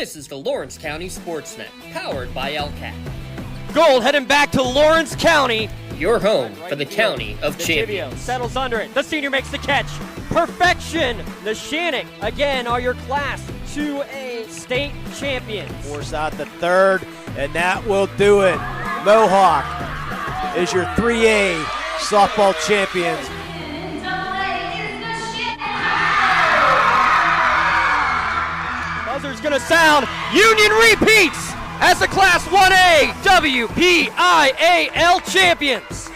This is the Lawrence County SportsNet, powered by LCAT. Gold heading back to Lawrence County. Your home for the County of Champions. Settles under it. The senior makes the catch. Perfection. Nishanik again are your Class 2A state champions. Force out the third, and that will do it. Mohawk is your 3A softball champions. Buzzer's gonna sound. Union repeats as the Class 1A WPIAL champions.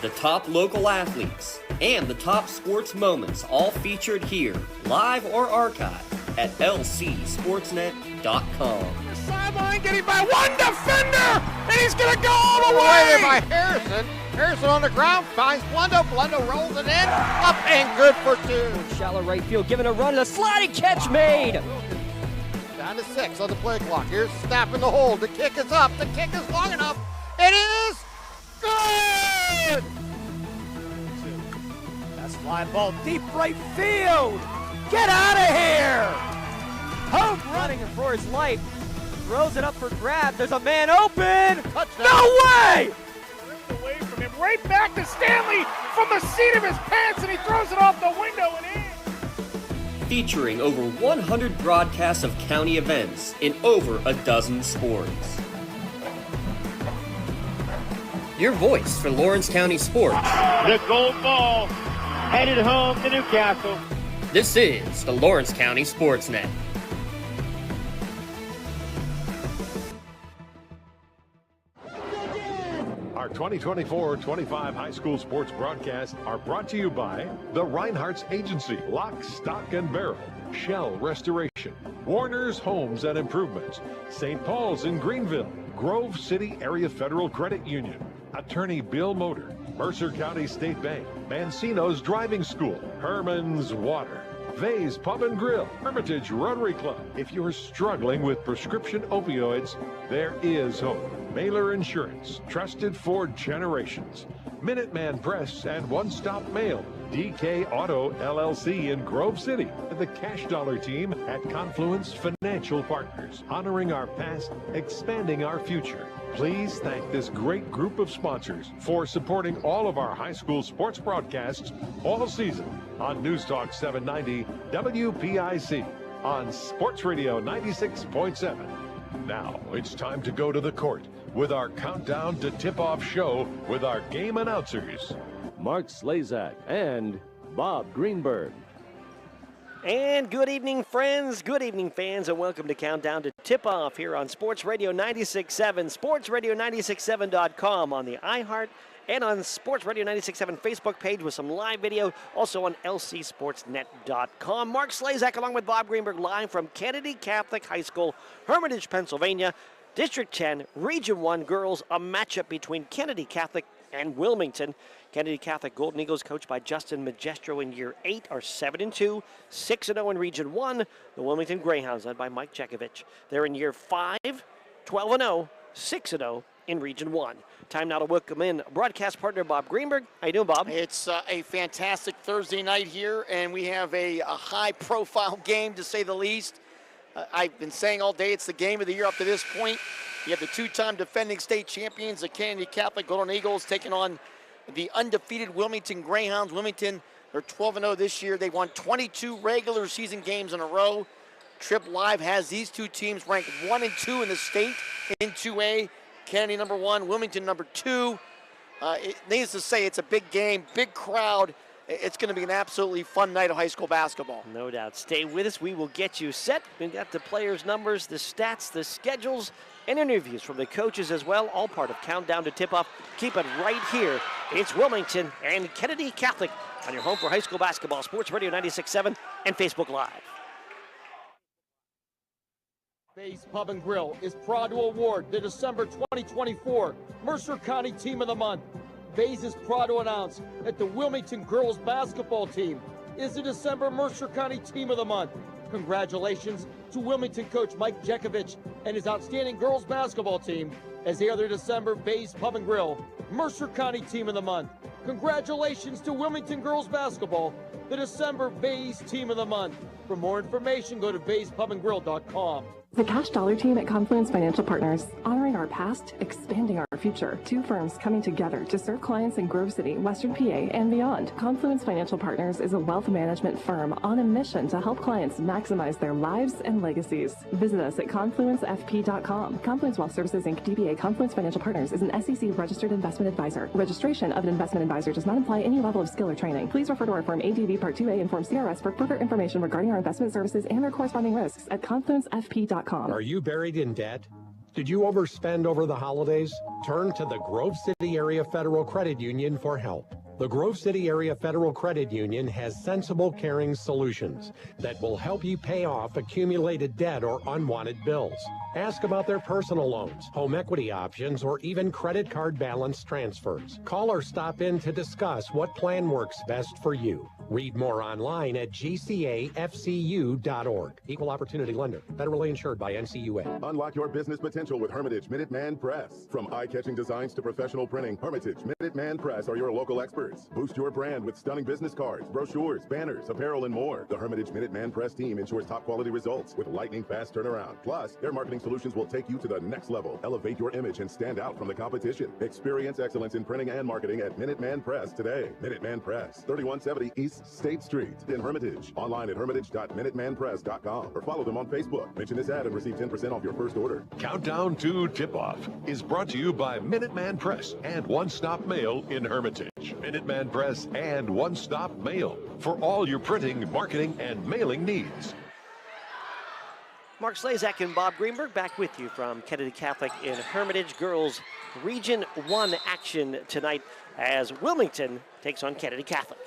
The top local athletes and the top sports moments all featured here, live or archived at lcsportsnet.com. The sideline getting by one defender, and he's going to go all the way by Harrison. Harrison on the ground, finds Blundo. Blundo rolls it in, up and good for two. Shallow right field, giving a run, and a sliding catch made. Down to 6 on the play clock. Here's Snap in the hole. The kick is up. The kick is long enough. It is good! That's fly ball deep right field. Get out of here! Hope running for his life. Throws it up for grab. There's a man open. Touchdown. No way! Ripped away from him. Right back to Stanley from the seat of his pants, and he throws it off the window and in. Featuring over 100 broadcasts of county events in over a dozen sports. Your voice for Lawrence County sports. The gold ball headed home to Newcastle. This is the Lawrence County SportsNet. Our 2024-25 high school sports broadcasts are brought to you by the Reinhardt's Agency, Lock, Stock, and Barrel, Shell Restoration, Warner's Homes and Improvements, St. Paul's in Greenville, Grove City Area Federal Credit Union, Attorney Bill Motor, Mercer County State Bank, Mancino's Driving School, Herman's Water, Vay's Pub and Grill, Hermitage Rotary Club. If you're struggling with prescription opioids, there is hope. Mailer Insurance, trusted for generations. Minuteman Press and One Stop Mail. DK Auto LLC in Grove City. The Cash Dollar Team at Confluence Financial Partners. Honoring our past, expanding our future. Please thank this great group of sponsors for supporting all of our high school sports broadcasts all season on News Talk 790 WPIC on Sports Radio 96.7. Now it's time to go to the court with our countdown to tip-off show with our game announcers, Mark Slazak and Bob Greenberg. And good evening, friends. Good evening, fans, and welcome to Countdown to Tip-Off here on Sports Radio 96.7, sportsradio967.com, on the iHeart and on Sports Radio 96.7 Facebook page with some live video, also on lcsportsnet.com. Mark Slazak along with Bob Greenberg live from Kennedy Catholic High School, Hermitage, Pennsylvania. District 10, Region 1 girls, a matchup between Kennedy Catholic and Wilmington. Kennedy Catholic Golden Eagles, coached by Justin Magestro in year 8, are 7-2, 6-0 in Region 1. The Wilmington Greyhounds, led by Mike Jackovich, they're in year 5, 12-0, 6-0 in Region 1. Time now to welcome in broadcast partner Bob Greenberg. How you doing, Bob? It's a fantastic Thursday night here, and we have a high-profile game, to say the least. I've been saying all day it's the game of the year up to this point. You have the two-time defending state champions, the Kennedy Catholic Golden Eagles, taking on the undefeated Wilmington Greyhounds. Wilmington, they're 12-0 this year. They won 22 regular season games in a row. Trip Live has these two teams ranked 1 and 2 in the state in 2A. Kennedy number 1, Wilmington number 2. Needless to say, it's a big game, big crowd. It's going to be an absolutely fun night of high school basketball. No doubt. Stay with us. We will get you set. We've got the players' numbers, the stats, the schedules, and interviews from the coaches as well, all part of Countdown to Tip-Off. Keep it right here. It's Wilmington and Kennedy Catholic on your home for high school basketball, Sports Radio 96.7 and Facebook Live. Vay's Pub and Grill is proud to award the December 2024 Mercer County Team of the Month. Vay's is proud to announce that the Wilmington girls basketball team is the December Mercer County Team of the Month. Congratulations to Wilmington coach Mike Jackovich and his outstanding girls basketball team as they are the December Vay's Pub and Grill Mercer County Team of the Month. Congratulations to Wilmington girls basketball, the December Vay's Team of the Month. For more information, go to vayspubandgrill.com. The Cash Dollar team at Confluence Financial Partners, honoring our past, expanding our future. Two firms coming together to serve clients in Grove City, Western PA, and beyond. Confluence Financial Partners is a wealth management firm on a mission to help clients maximize their lives and legacies. Visit us at confluencefp.com. Confluence Wealth Services, Inc., DBA Confluence Financial Partners is an SEC registered investment advisor. Registration of an investment advisor does not imply any level of skill or training. Please refer to our Form ADV Part 2A and Form CRS for further information regarding our investment services and their corresponding risks at confluencefp.com. Are you buried in debt? Did you overspend over the holidays? Turn to the Grove City Area Federal Credit Union for help. The Grove City Area Federal Credit Union has sensible, caring solutions that will help you pay off accumulated debt or unwanted bills. Ask about their personal loans, home equity options, or even credit card balance transfers. Call or stop in to discuss what plan works best for you. Read more online at gcafcu.org. Equal Opportunity Lender. Federally insured by NCUA. Unlock your business potential with Hermitage Minuteman Press. From eye-catching designs to professional printing, Hermitage Minuteman Press are your local experts. Boost your brand with stunning business cards, brochures, banners, apparel, and more. The Hermitage Minuteman Press team ensures top-quality results with lightning-fast turnaround. Plus, their marketing solutions will take you to the next level. Elevate your image and stand out from the competition. Experience excellence in printing and marketing at Minuteman Press today. Minuteman Press, 3170 East State Street in Hermitage. Online at hermitage.minutemanpress.com or follow them on Facebook. Mention this ad and receive 10% off your first order. Countdown to Tip-Off is brought to you by Minuteman Press and One Stop Mail in Hermitage. Minuteman Press and One Stop Mail for all your printing, marketing, and mailing needs. Mark Slazak and Bob Greenberg back with you from Kennedy Catholic in Hermitage. Girls Region 1 action tonight as Wilmington takes on Kennedy Catholic.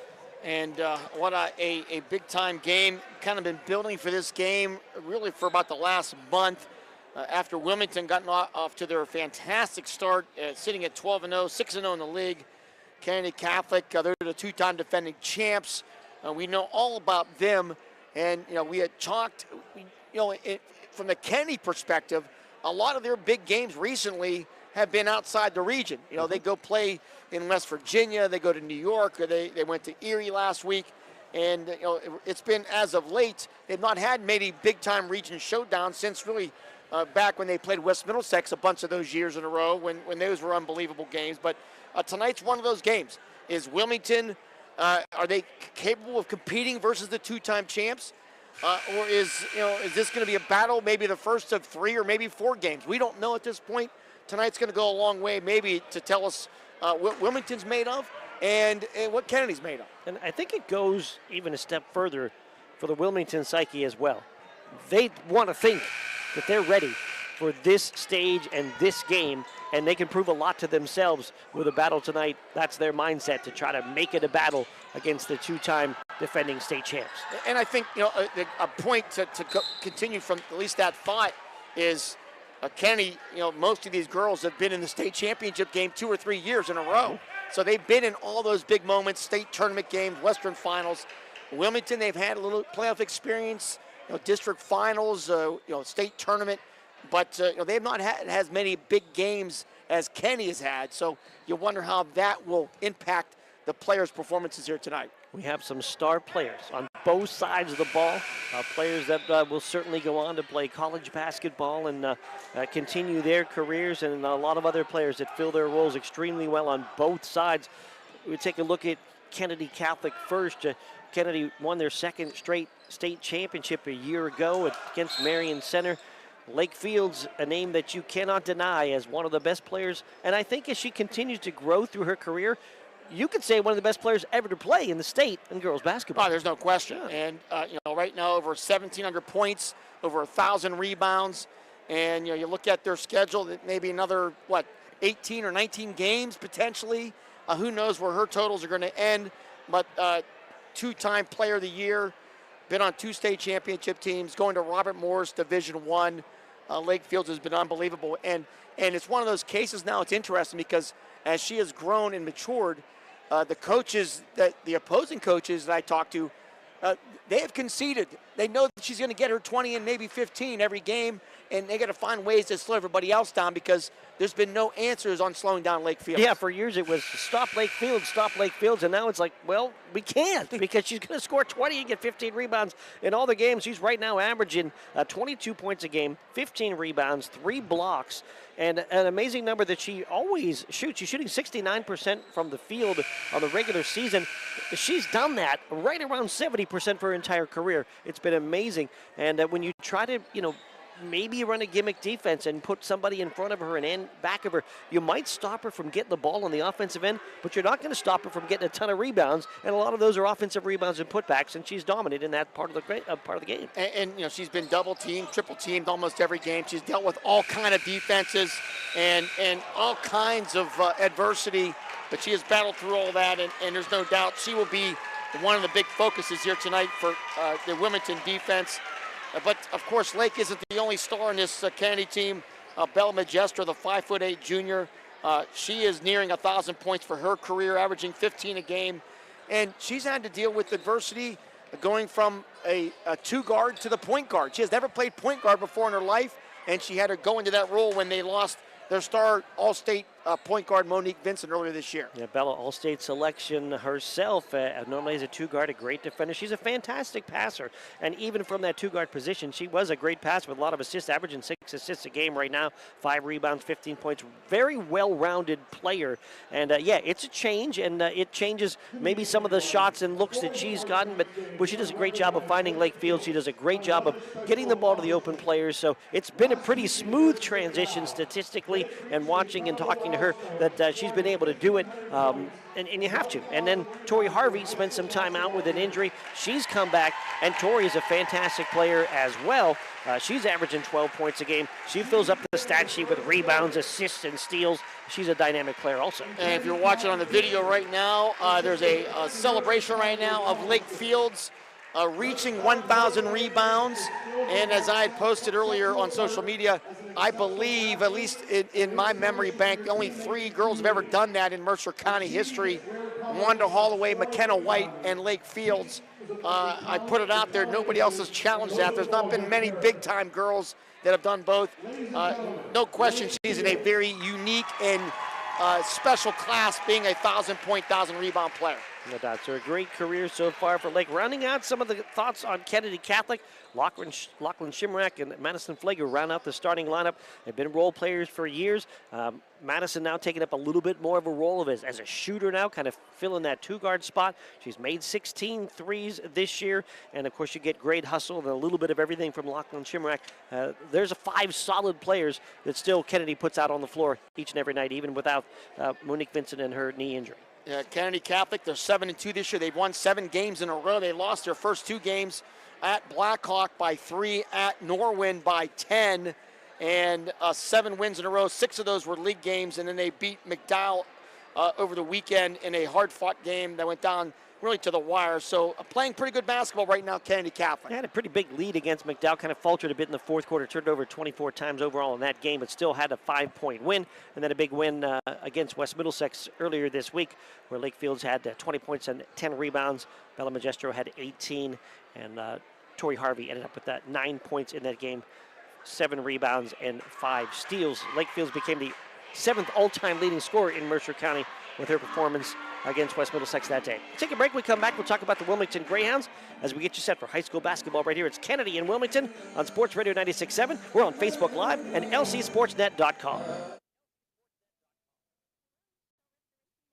And what a big-time game. Kind of been building for this game really for about the last month after Wilmington got off to their fantastic start, sitting at 12-0, 6-0 in the league. Kennedy Catholic, they're the two-time defending champs. We know all about them. And, we had talked, from the Kennedy perspective, a lot of their big games recently have been outside the region. They go play in West Virginia, they go to New York, or they went to Erie last week. And, it's been, as of late, they've not had many big-time region showdowns since really back when they played West Middlesex a bunch of those years in a row when those were unbelievable games. But tonight's one of those games. Is Wilmington, are they capable of competing versus the two-time champs? Or is this going to be a battle, maybe the first of 3 or maybe 4 games? We don't know at this point. Tonight's going to go a long way maybe to tell us what Wilmington's made of and what Kennedy's made of. And I think it goes even a step further for the Wilmington psyche as well. They want to think that they're ready for this stage and this game, and they can prove a lot to themselves with a battle tonight. That's their mindset, to try to make it a battle against the two-time defending state champs. And I think, a point to continue from at least that thought is Kennedy, most of these girls have been in the state championship game 2 or 3 years in a row. So they've been in all those big moments, state tournament games, Western finals. Wilmington, they've had a little playoff experience, district finals, state tournament. But they've not had as many big games as Kenny has had. So you wonder how that will impact the players' performances here tonight. We have some star players on both sides of the ball, players that will certainly go on to play college basketball and continue their careers, and a lot of other players that fill their roles extremely well on both sides. We take a look at Kennedy Catholic first. Kennedy won their second straight state championship a year ago against Marion Center. Lake Field's a name that you cannot deny as one of the best players, and I think as she continues to grow through her career, you could say one of the best players ever to play in the state in girls basketball. Oh, there's no question. Yeah. And, right now over 1,700 points, over 1,000 rebounds. And, you look at their schedule, maybe another, 18 or 19 games potentially. Who knows where her totals are going to end. But two-time player of the year, been on 2 state championship teams, going to Robert Morris Division I. Lake Fields has been unbelievable. And it's one of those cases now, it's interesting because as she has grown and matured, the opposing coaches that I talked to, they have conceded. They know that she's going to get her 20 and maybe 15 every game, and they got to find ways to slow everybody else down because there's been no answers on slowing down Lake Fields. Yeah, for years it was stop Lake Fields, and now it's like, well, we can't because she's going to score 20 and get 15 rebounds in all the games. She's right now averaging 22 points a game, 15 rebounds, 3 blocks, and an amazing number that she always shoots. She's shooting 69% from the field on the regular season. She's done that right around 70% for her entire career. It's been amazing. And when you try to, maybe run a gimmick defense and put somebody in front of her and back of her, you might stop her from getting the ball on the offensive end, but you're not going to stop her from getting a ton of rebounds, and a lot of those are offensive rebounds and putbacks, and she's dominated in that part of the game. And she's been double teamed, triple teamed almost every game. She's dealt with all kind of defenses and all kinds of adversity, but she has battled through all that, and there's no doubt she will be one of the big focuses here tonight for the Wilmington defense. But, of course, Lake isn't the only star in this Kennedy team. Bella Magestro, the 5'8" junior, she is nearing 1,000 points for her career, averaging 15 a game. And she's had to deal with adversity going from a two-guard to the point guard. She has never played point guard before in her life, and she had to go into that role when they lost their star All-State point guard Monique Vincent earlier this year. Yeah, Bella, All-State selection herself, normally as a two-guard, a great defender. She's a fantastic passer, and even from that two-guard position, she was a great passer with a lot of assists, averaging 6 assists a game right now, 5 rebounds, 15 points. Very well-rounded player, and yeah, it's a change, and it changes maybe some of the shots and looks that she's gotten, but she does a great job of finding Lake Field. She does a great job of getting the ball to the open players, so it's been a pretty smooth transition statistically, and watching and talking to her that she's been able to do it, and you have to. And then Tori Harvey spent some time out with an injury. She's come back, and Tori is a fantastic player as well. She's averaging 12 points a game. She fills up the stat sheet with rebounds, assists, and steals. She's a dynamic player also. And if you're watching on the video right now, there's a celebration right now of Lake Fields reaching 1,000 rebounds. And as I had posted earlier on social media, I believe, at least in my memory bank, only 3 girls have ever done that in Mercer County history. Wanda Holloway, McKenna White, and Lake Fields. I put it out there. Nobody else has challenged that. There's not been many big-time girls that have done both. No question she's in a very unique and special class, being a 1,000-point, 1,000-rebound player. No doubt. So a great career so far for Lake. Rounding out some of the thoughts on Kennedy Catholic, Lachlan Shimrack and Madison Flager round out the starting lineup. They've been role players for years. Madison now taking up a little bit more of a role as a shooter now, kind of filling that two-guard spot. She's made 16 threes this year, and of course you get great hustle and a little bit of everything from Lachlan Shimrack. There's 5 solid players that still Kennedy puts out on the floor each and every night, even without Monique Vincent and her knee injury. Kennedy Catholic, they're 7-2 this year. They've won 7 games in a row. They lost their first 2 games at Blackhawk by 3, at Norwin by 10, and 7 wins in a row. 6 of those were league games, and then they beat McDowell over the weekend in a hard-fought game that went down really to the wire. So playing pretty good basketball right now, Kennedy Catholic. They had a pretty big lead against McDowell, kind of faltered a bit in the fourth quarter, turned over 24 times overall in that game, but still had a 5-point win, and then a big win against West Middlesex earlier this week, where Lake Fields had 20 points and 10 rebounds. Bella Magestro had 18, and Tori Harvey ended up with 9 points in that game, 7 rebounds and 5 steals. Lake Fields became the 7th all-time leading scorer in Mercer County with her performance against West Middlesex that day. Take a break. We come back. We'll talk about the Wilmington Greyhounds as we get you set for high school basketball right here. It's Kennedy in Wilmington on Sports Radio 96.7. We're on Facebook Live and lcsportsnet.com.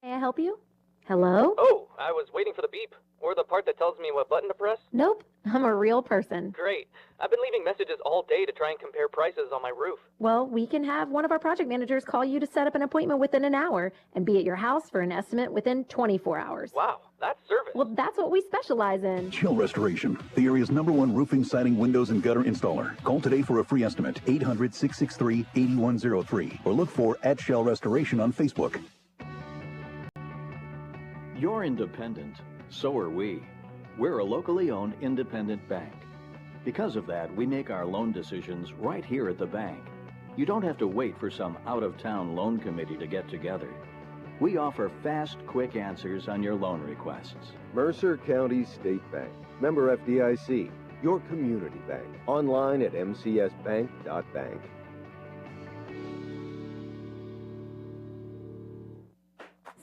May I help you? Hello? Oh, I was waiting for the beep, or the part that tells me what button to press. Nope, I'm a real person. Great. I've been leaving messages all day to try and compare prices on my roof. Well, we can have one of our project managers call you to set up an appointment within an hour and be at your house for an estimate within 24 hours. Wow, that's service. Well, that's what we specialize in. Shell Restoration, the area's #1 roofing, siding, windows, and gutter installer. Call today for a free estimate, 800-663-8103, or look for @Shell Restoration on Facebook. You're independent. So are we. We're a locally owned independent bank. Because of that, we make our loan decisions right here at the bank. You don't have to wait for some out-of-town loan committee to get together. We offer fast, quick answers on your loan requests. Mercer County State Bank. Member FDIC. your community bank. Online at mcsbank.bank.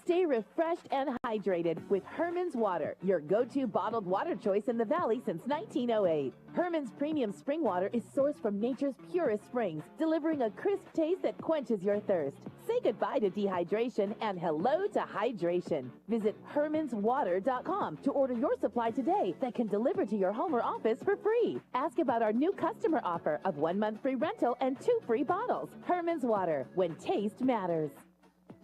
Stay refreshed and hydrated with Herman's Water, your go-to bottled water choice in the Valley since 1908. Herman's Premium Spring Water is sourced from nature's purest springs, delivering a crisp taste that quenches your thirst. Say goodbye to dehydration and hello to hydration. Visit hermanswater.com to order your supply today that can deliver to your home or office for free. Ask about our new customer offer of 1 month free rental and 2 free bottles. Herman's Water, when taste matters.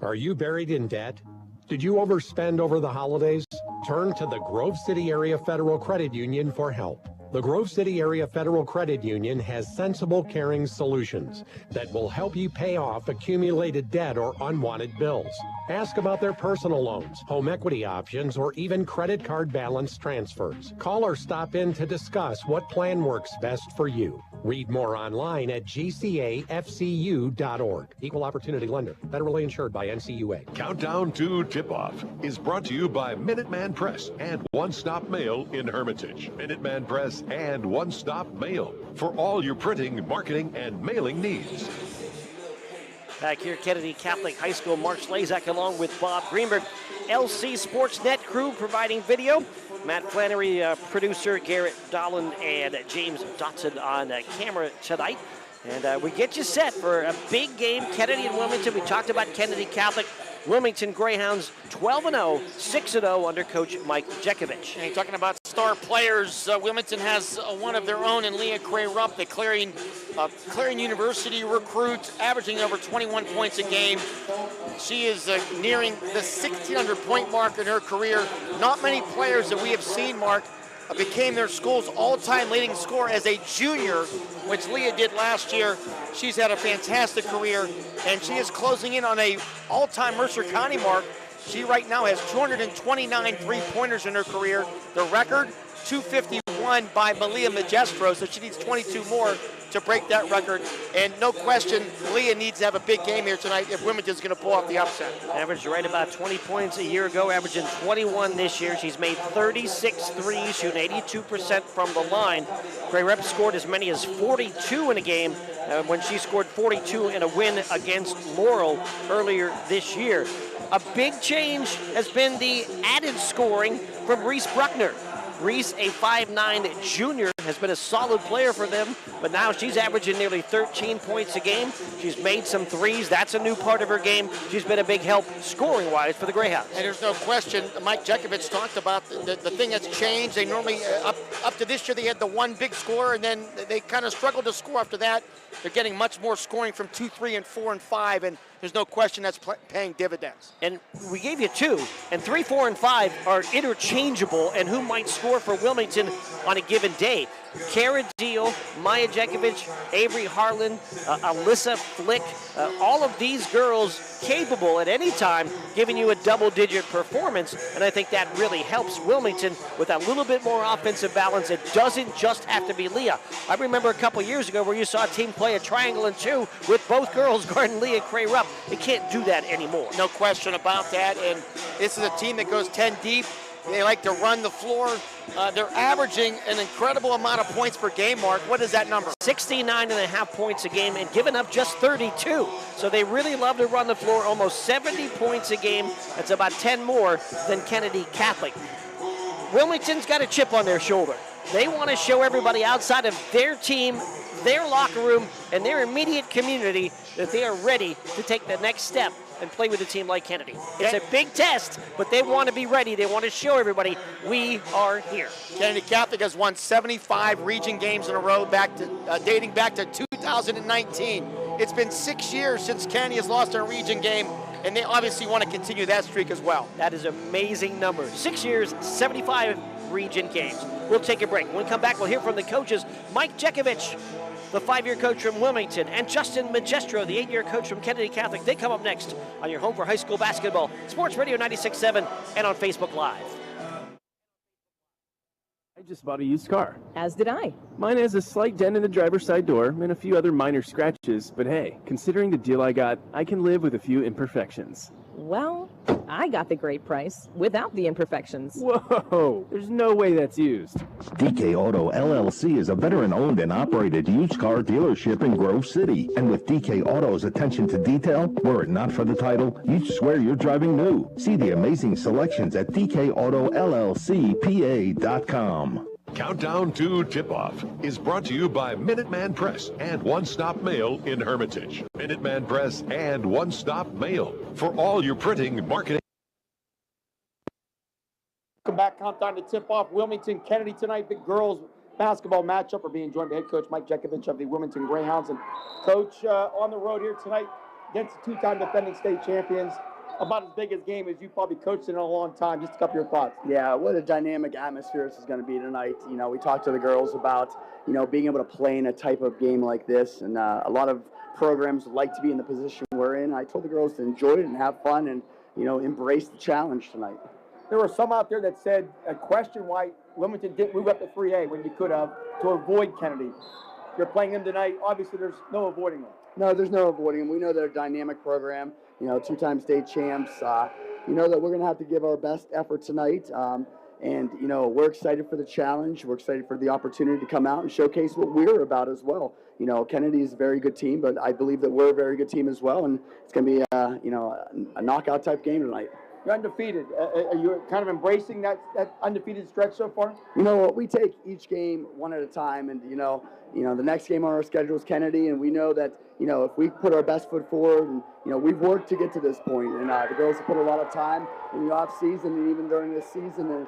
Are you buried in debt? Did you overspend over the holidays? Turn to the Grove City Area Federal Credit Union for help. The Grove City Area Federal Credit Union has sensible, caring solutions that will help you pay off accumulated debt or unwanted bills. Ask about their personal loans, home equity options, or even credit card balance transfers. Call or stop in to discuss what plan works best for you. Read more online at gcafcu.org. Equal Opportunity Lender. Federally insured by NCUA. Countdown to Tip-Off is brought to you by Minuteman Press and One Stop Mail in Hermitage. Minuteman Press and One Stop Mail for all your printing, marketing, and mailing needs. Back here, Kennedy Catholic High School, Mark Slazak along with Bob Greenberg. LC SportsNet crew providing video. Matt Flannery, producer, Garrett Dolan, and James Dotson on camera tonight. And we get you set for a big game, Kennedy and Wilmington. We talked about Kennedy Catholic. Wilmington Greyhounds 12-0, 6-0 under Coach Mike Jackovich. And you're talking about star players. Wilmington has one of their own in Leah Cray-Rupp, the Clarion University recruit, averaging over 21 points a game. She is nearing the 1,600-point mark in her career. Not many players that we have seen, Mark, became their school's all-time leading scorer as a junior, which Leah did last year. She's had a fantastic career, and she is closing in on a all-time Mercer County mark. She right now has 229 three-pointers in her career. The record, 251 by Malia Magestro, so she needs 22 more to break that record. And no question, Leah needs to have a big game here tonight if Wilmington's going to pull off the upset. Averaged right about 20 points a year ago, averaging 21 this year. She's made 36 threes, shooting 82% from the line. Cray-Rupp scored as many as 42 in a game when she scored 42 in a win against Laurel earlier this year. A big change has been the added scoring from Reese Bruckner. Reese, a 5'9" junior, has been a solid player for them, but now she's averaging nearly 13 points a game. She's made some threes. That's a new part of her game. She's been a big help scoring-wise for the Greyhounds. And there's no question, Mike Jackovich talked about the thing that's changed. They normally, up to this year, they had the one big scorer, and then they kind of struggled to score after that. They're getting much more scoring from 2, 3, and 4, and 5, and there's no question that's paying dividends. And we gave you 2, and 3, 4, and 5 are interchangeable, and who might score for Wilmington on a given day. Kara Deal, Maya Jackovich, Avery Harlan, Alyssa Flick, all of these girls capable at any time giving you a double-digit performance, and I think that really helps Wilmington with a little bit more offensive balance. It doesn't just have to be Leah. I remember a couple years ago where you saw a team play a triangle and 2 with both girls guarding Leah Cray-Rupp. They can't do that anymore. No question about that, and this is a team that goes 10 deep. They like to run the floor. They're averaging an incredible amount of points per game, Mark. What is that number? 69.5 points a game and giving up just 32. So they really love to run the floor, almost 70 points a game. That's about 10 more than Kennedy Catholic. Wilmington's got a chip on their shoulder. They want to show everybody outside of their team, their locker room, and their immediate community that they are ready to take the next step and play with a team like Kennedy. It's a big test, but they want to be ready. They want to show everybody we are here. Kennedy Catholic has won 75 region games in a row, dating back to 2019. It's been 6 years since Kennedy has lost a region game, and they obviously want to continue that streak as well. That is an amazing number. 6 years, 75 region games. We'll take a break. When we come back, we'll hear from the coaches, Mike Jackovich, the 5-year coach from Wilmington, and Justin Magestro, the 8-year coach from Kennedy Catholic. They come up next on your home for high school basketball, Sports Radio 96.7, and on Facebook Live. I just bought a used car. As did I. Mine has a slight dent in the driver's side door and a few other minor scratches, but hey, considering the deal I got, I can live with a few imperfections. Well, I got the great price without the imperfections. Whoa, there's no way that's used. DK Auto LLC is a veteran-owned and operated used car dealership in Grove City. And with DK Auto's attention to detail, were it not for the title, you'd swear you're driving new. See the amazing selections at DKAutoLLCPA.com. Countdown to Tip-Off is brought to you by Minuteman Press and One Stop Mail in Hermitage. Minuteman Press and One Stop Mail for all your printing, marketing. Welcome back. Countdown to Tip-Off. Wilmington, Kennedy tonight. Big girls basketball matchup. We're being joined by head coach Coach Jackovich of the Wilmington Greyhounds. And Coach, on the road here tonight against the two-time defending state champions. About as big a game as you probably coached in a long time. Just a couple of your thoughts. Yeah, what a dynamic atmosphere this is going to be tonight. You know, we talked to the girls about, you know, being able to play in a type of game like this, and a lot of programs like to be in the position we're in. I told the girls to enjoy it and have fun and, you know, embrace the challenge tonight. There were some out there that said a question why Wilmington didn't move up to 3A when you could have to avoid Kennedy. You're playing them tonight. Obviously, there's no avoiding them. No, there's no avoiding them. We know they're a dynamic program. You know, two-time state champs. You know that we're going to have to give our best effort tonight. And, you know, we're excited for the challenge. We're excited for the opportunity to come out and showcase what we're about as well. You know, Kennedy is a very good team, but I believe that we're a very good team as well. And it's going to be, you know, a knockout type game tonight. You're undefeated. Are you kind of embracing that undefeated stretch so far? You know what? We take each game one at a time, and you know, the next game on our schedule is Kennedy, and we know that, you know, if we put our best foot forward, and you know, we've worked to get to this point, and the girls have put a lot of time in the off season and even during this season, and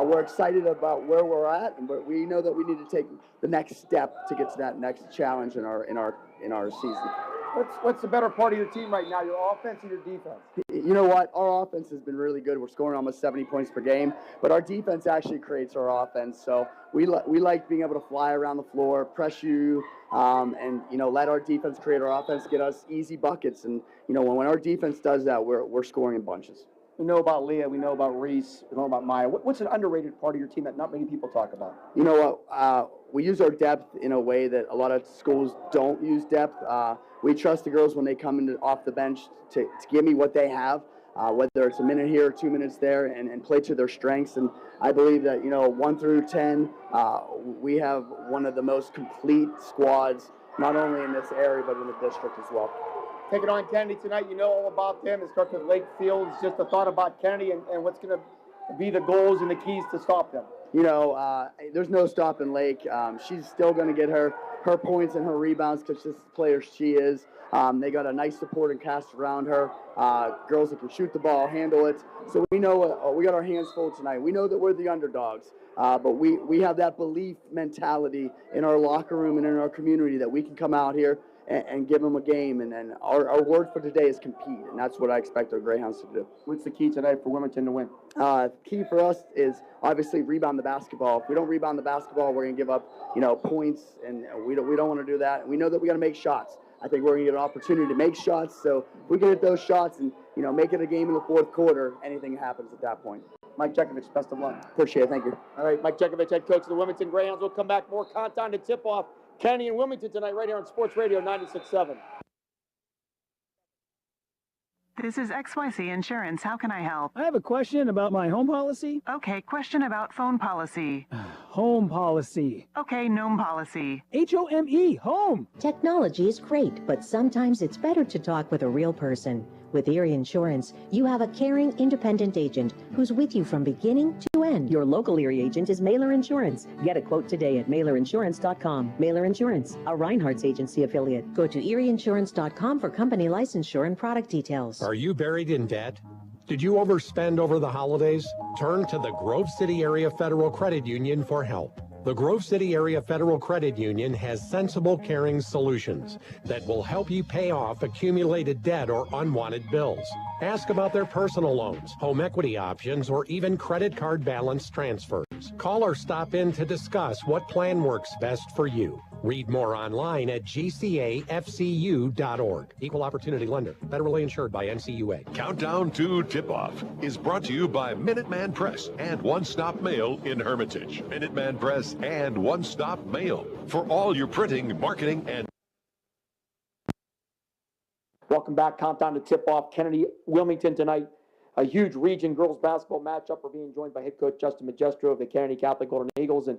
we're excited about where we're at, but we know that we need to take the next step to get to that next challenge in our season. What's the better part of your team right now, your offense or your defense? You know what? Our offense has been really good. We're scoring almost 70 points per game, but our defense actually creates our offense. So we like being able to fly around the floor, press you, and, you know, let our defense create our offense, get us easy buckets. And, you know, when our defense does that, we're scoring in bunches. We know about Leah, we know about Reese, we know about Maya. What's an underrated part of your team that not many people talk about? You know what? We use our depth in a way that a lot of schools don't use depth. We trust the girls when they come in off the bench to give me what they have, whether it's a minute here or 2 minutes there, and play to their strengths. And I believe that, you know, 1 through 10, we have one of the most complete squads, not only in this area, but in the district as well. Taking on Kennedy tonight, you know all about them. It starts with Lake Fields. Just a thought about Kennedy and what's going to be the goals and the keys to stop them. You know, there's no stopping Lake. She's still going to get her points and her rebounds because this player she is. They got a nice support and cast around her. Girls that can shoot the ball, handle it. So we know we got our hands full tonight. We know that we're the underdogs, but we have that belief mentality in our locker room and in our community that we can come out here and give them a game. And then our word for today is compete, and that's what I expect our Greyhounds to do. What's the key tonight for Wilmington to win? The key for us is obviously rebound the basketball. If we don't rebound the basketball, we're going to give up, you know, points, and we don't want to do that. And we know that we got to make shots. I think we're going to get an opportunity to make shots. So if we can hit those shots and, you know, make it a game in the fourth quarter, anything happens at that point. Mike Jackovich, best of luck. Appreciate it. Thank you. All right, Mike Jackovich, head coach of the Wilmington Greyhounds. We'll come back. More countdown to tip-off. Kennedy and Wilmington tonight right here on Sports Radio 96.7. This is XYZ Insurance. How can I help? I have a question about my home policy. Okay, question about phone policy. Home policy. Okay, gnome policy. H-O-M-E, home. Technology is great, but sometimes it's better to talk with a real person. With Erie Insurance, you have a caring, independent agent who's with you from beginning to end. Your local Erie agent is Mailer Insurance. Get a quote today at mailerinsurance.com. Mailer Insurance, a Reinhardt's agency affiliate. Go to erieinsurance.com for company licensure and product details. Are you buried in debt? Did you overspend over the holidays? Turn to the Grove City Area Federal Credit Union for help. The Grove City Area Federal Credit Union has sensible, caring solutions that will help you pay off accumulated debt or unwanted bills. Ask about their personal loans, home equity options, or even credit card balance transfers. Call or stop in to discuss what plan works best for you. Read more online at gcafcu.org. Equal Opportunity Lender. Federally insured by NCUA. Countdown to Tip-Off is brought to you by Minuteman Press and One Stop Mail in Hermitage. Minuteman Press and One Stop Mail for all your printing, marketing, and Welcome back. Countdown to tip-off. Kennedy, Wilmington tonight. A huge region girls basketball matchup. We're being joined by head coach Justin Magestro of the Kennedy Catholic Golden Eagles. And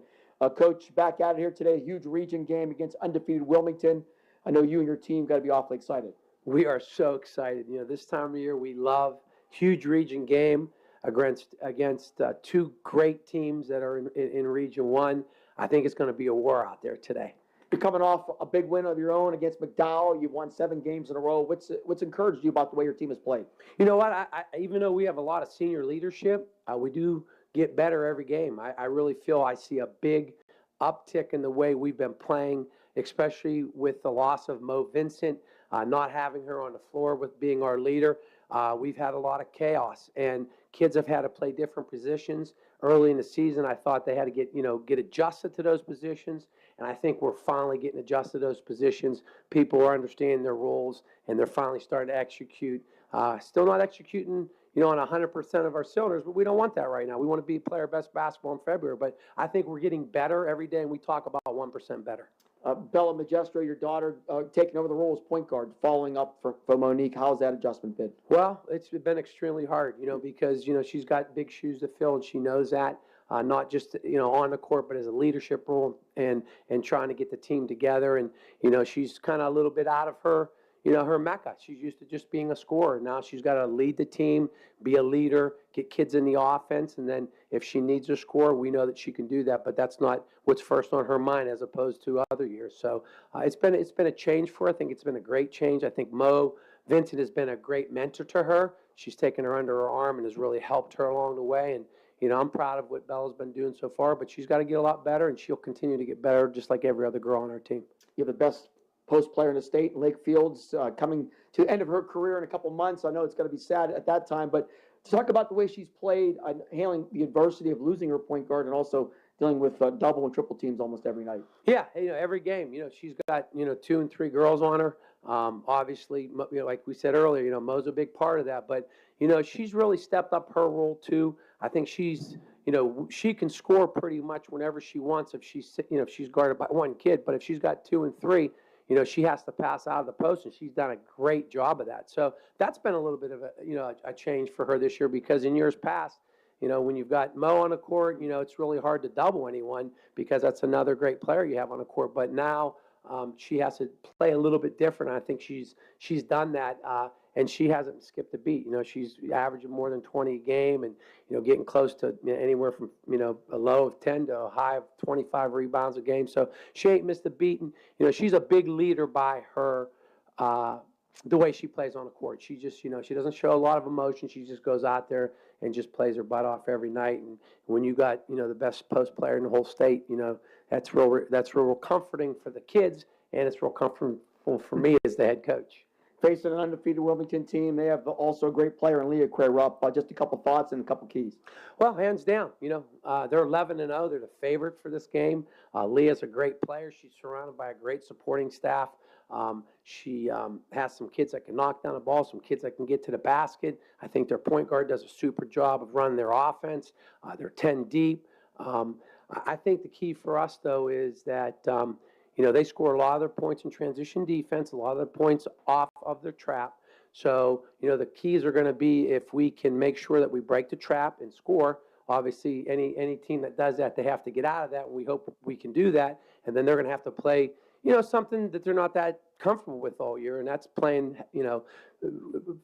Coach, back at it here today. A huge region game against undefeated Wilmington. I know you and your team got to be awfully excited. We are so excited. This time of year we love huge region game against two great teams that are in Region 1. I think it's going to be a war out there today. You're coming off a big win of your own against McDowell. You've won 7 games in a row. What's encouraged you about the way your team has played? You know what? I even though we have a lot of senior leadership, we do get better every game. I really feel I see a big uptick in the way we've been playing, especially with the loss of Mo Vincent, not having her on the floor with being our leader. We've had a lot of chaos, and kids have had to play different positions. Early in the season, I thought they had to get adjusted to those positions, and I think we're finally getting adjusted to those positions. People are understanding their roles, and they're finally starting to execute. Still not executing, on 100% of our cylinders, but we don't want that right now. We want to be play our best basketball in February, but I think we're getting better every day, and we talk about 1% better. Bella Magestro, your daughter, taking over the role as point guard, following up for Monique. How's that adjustment been? Well, it's been extremely hard, because, she's got big shoes to fill, and she knows that, not just, on the court, but as a leadership role and trying to get the team together. And, she's kind of a little bit out of her, her mecca. She's used to just being a scorer. Now she's got to lead the team, be a leader, get kids in the offense, and then if she needs a score, we know that she can do that, but that's not what's first on her mind as opposed to other years. So it's been a change for her. I think it's been a great change. I think Mo Vincent has been a great mentor to her. She's taken her under her arm and has really helped her along the way. And, I'm proud of what Bella's been doing so far, but she's got to get a lot better, and she'll continue to get better just like every other girl on our team. You have the best post player in the state, Lake Fields, coming to the end of her career in a couple months. I know it's going to be sad at that time, but to talk about the way she's played, handling the adversity of losing her point guard and also dealing with double and triple teams almost every night. Yeah, every game, she's got, 2 and 3 girls on her. Obviously, like we said earlier, Mo's a big part of that, but, she's really stepped up her role too. I think she's, she can score pretty much whenever she wants if she's, if she's guarded by one kid, but if she's got 2 and 3, she has to pass out of the post, and she's done a great job of that. So that's been a little bit of a change for her this year, because in years past, when you've got Mo on the court, it's really hard to double anyone because that's another great player you have on the court. But now she has to play a little bit different. I think she's done that, and she hasn't skipped a beat. She's averaging more than 20 a game, and getting close to anywhere from a low of 10 to a high of 25 rebounds a game. So she ain't missed a beat, and she's a big leader by her the way she plays on the court. She just she doesn't show a lot of emotion. She just goes out there and just plays her butt off every night. And when you got the best post player in the whole state, that's real comforting for the kids, and it's real comfortable for me as the head coach. Facing an undefeated Wilmington team, they have also a great player in Leah Crarup. Just a couple thoughts and a couple keys. Well, hands down, they're 11-0. They're the favorite for this game. Leah's a great player. She's surrounded by a great supporting staff. She has some kids that can knock down the ball, some kids that can get to the basket. I think their point guard does a super job of running their offense. They're 10 deep. I think the key for us, though, is that they score a lot of their points in transition defense, a lot of their points off of their trap. So, the keys are going to be if we can make sure that we break the trap and score. Obviously, any team that does that, they have to get out of that, and we hope we can do that. And then they're going to have to play, something that they're not that comfortable with all year, and that's playing,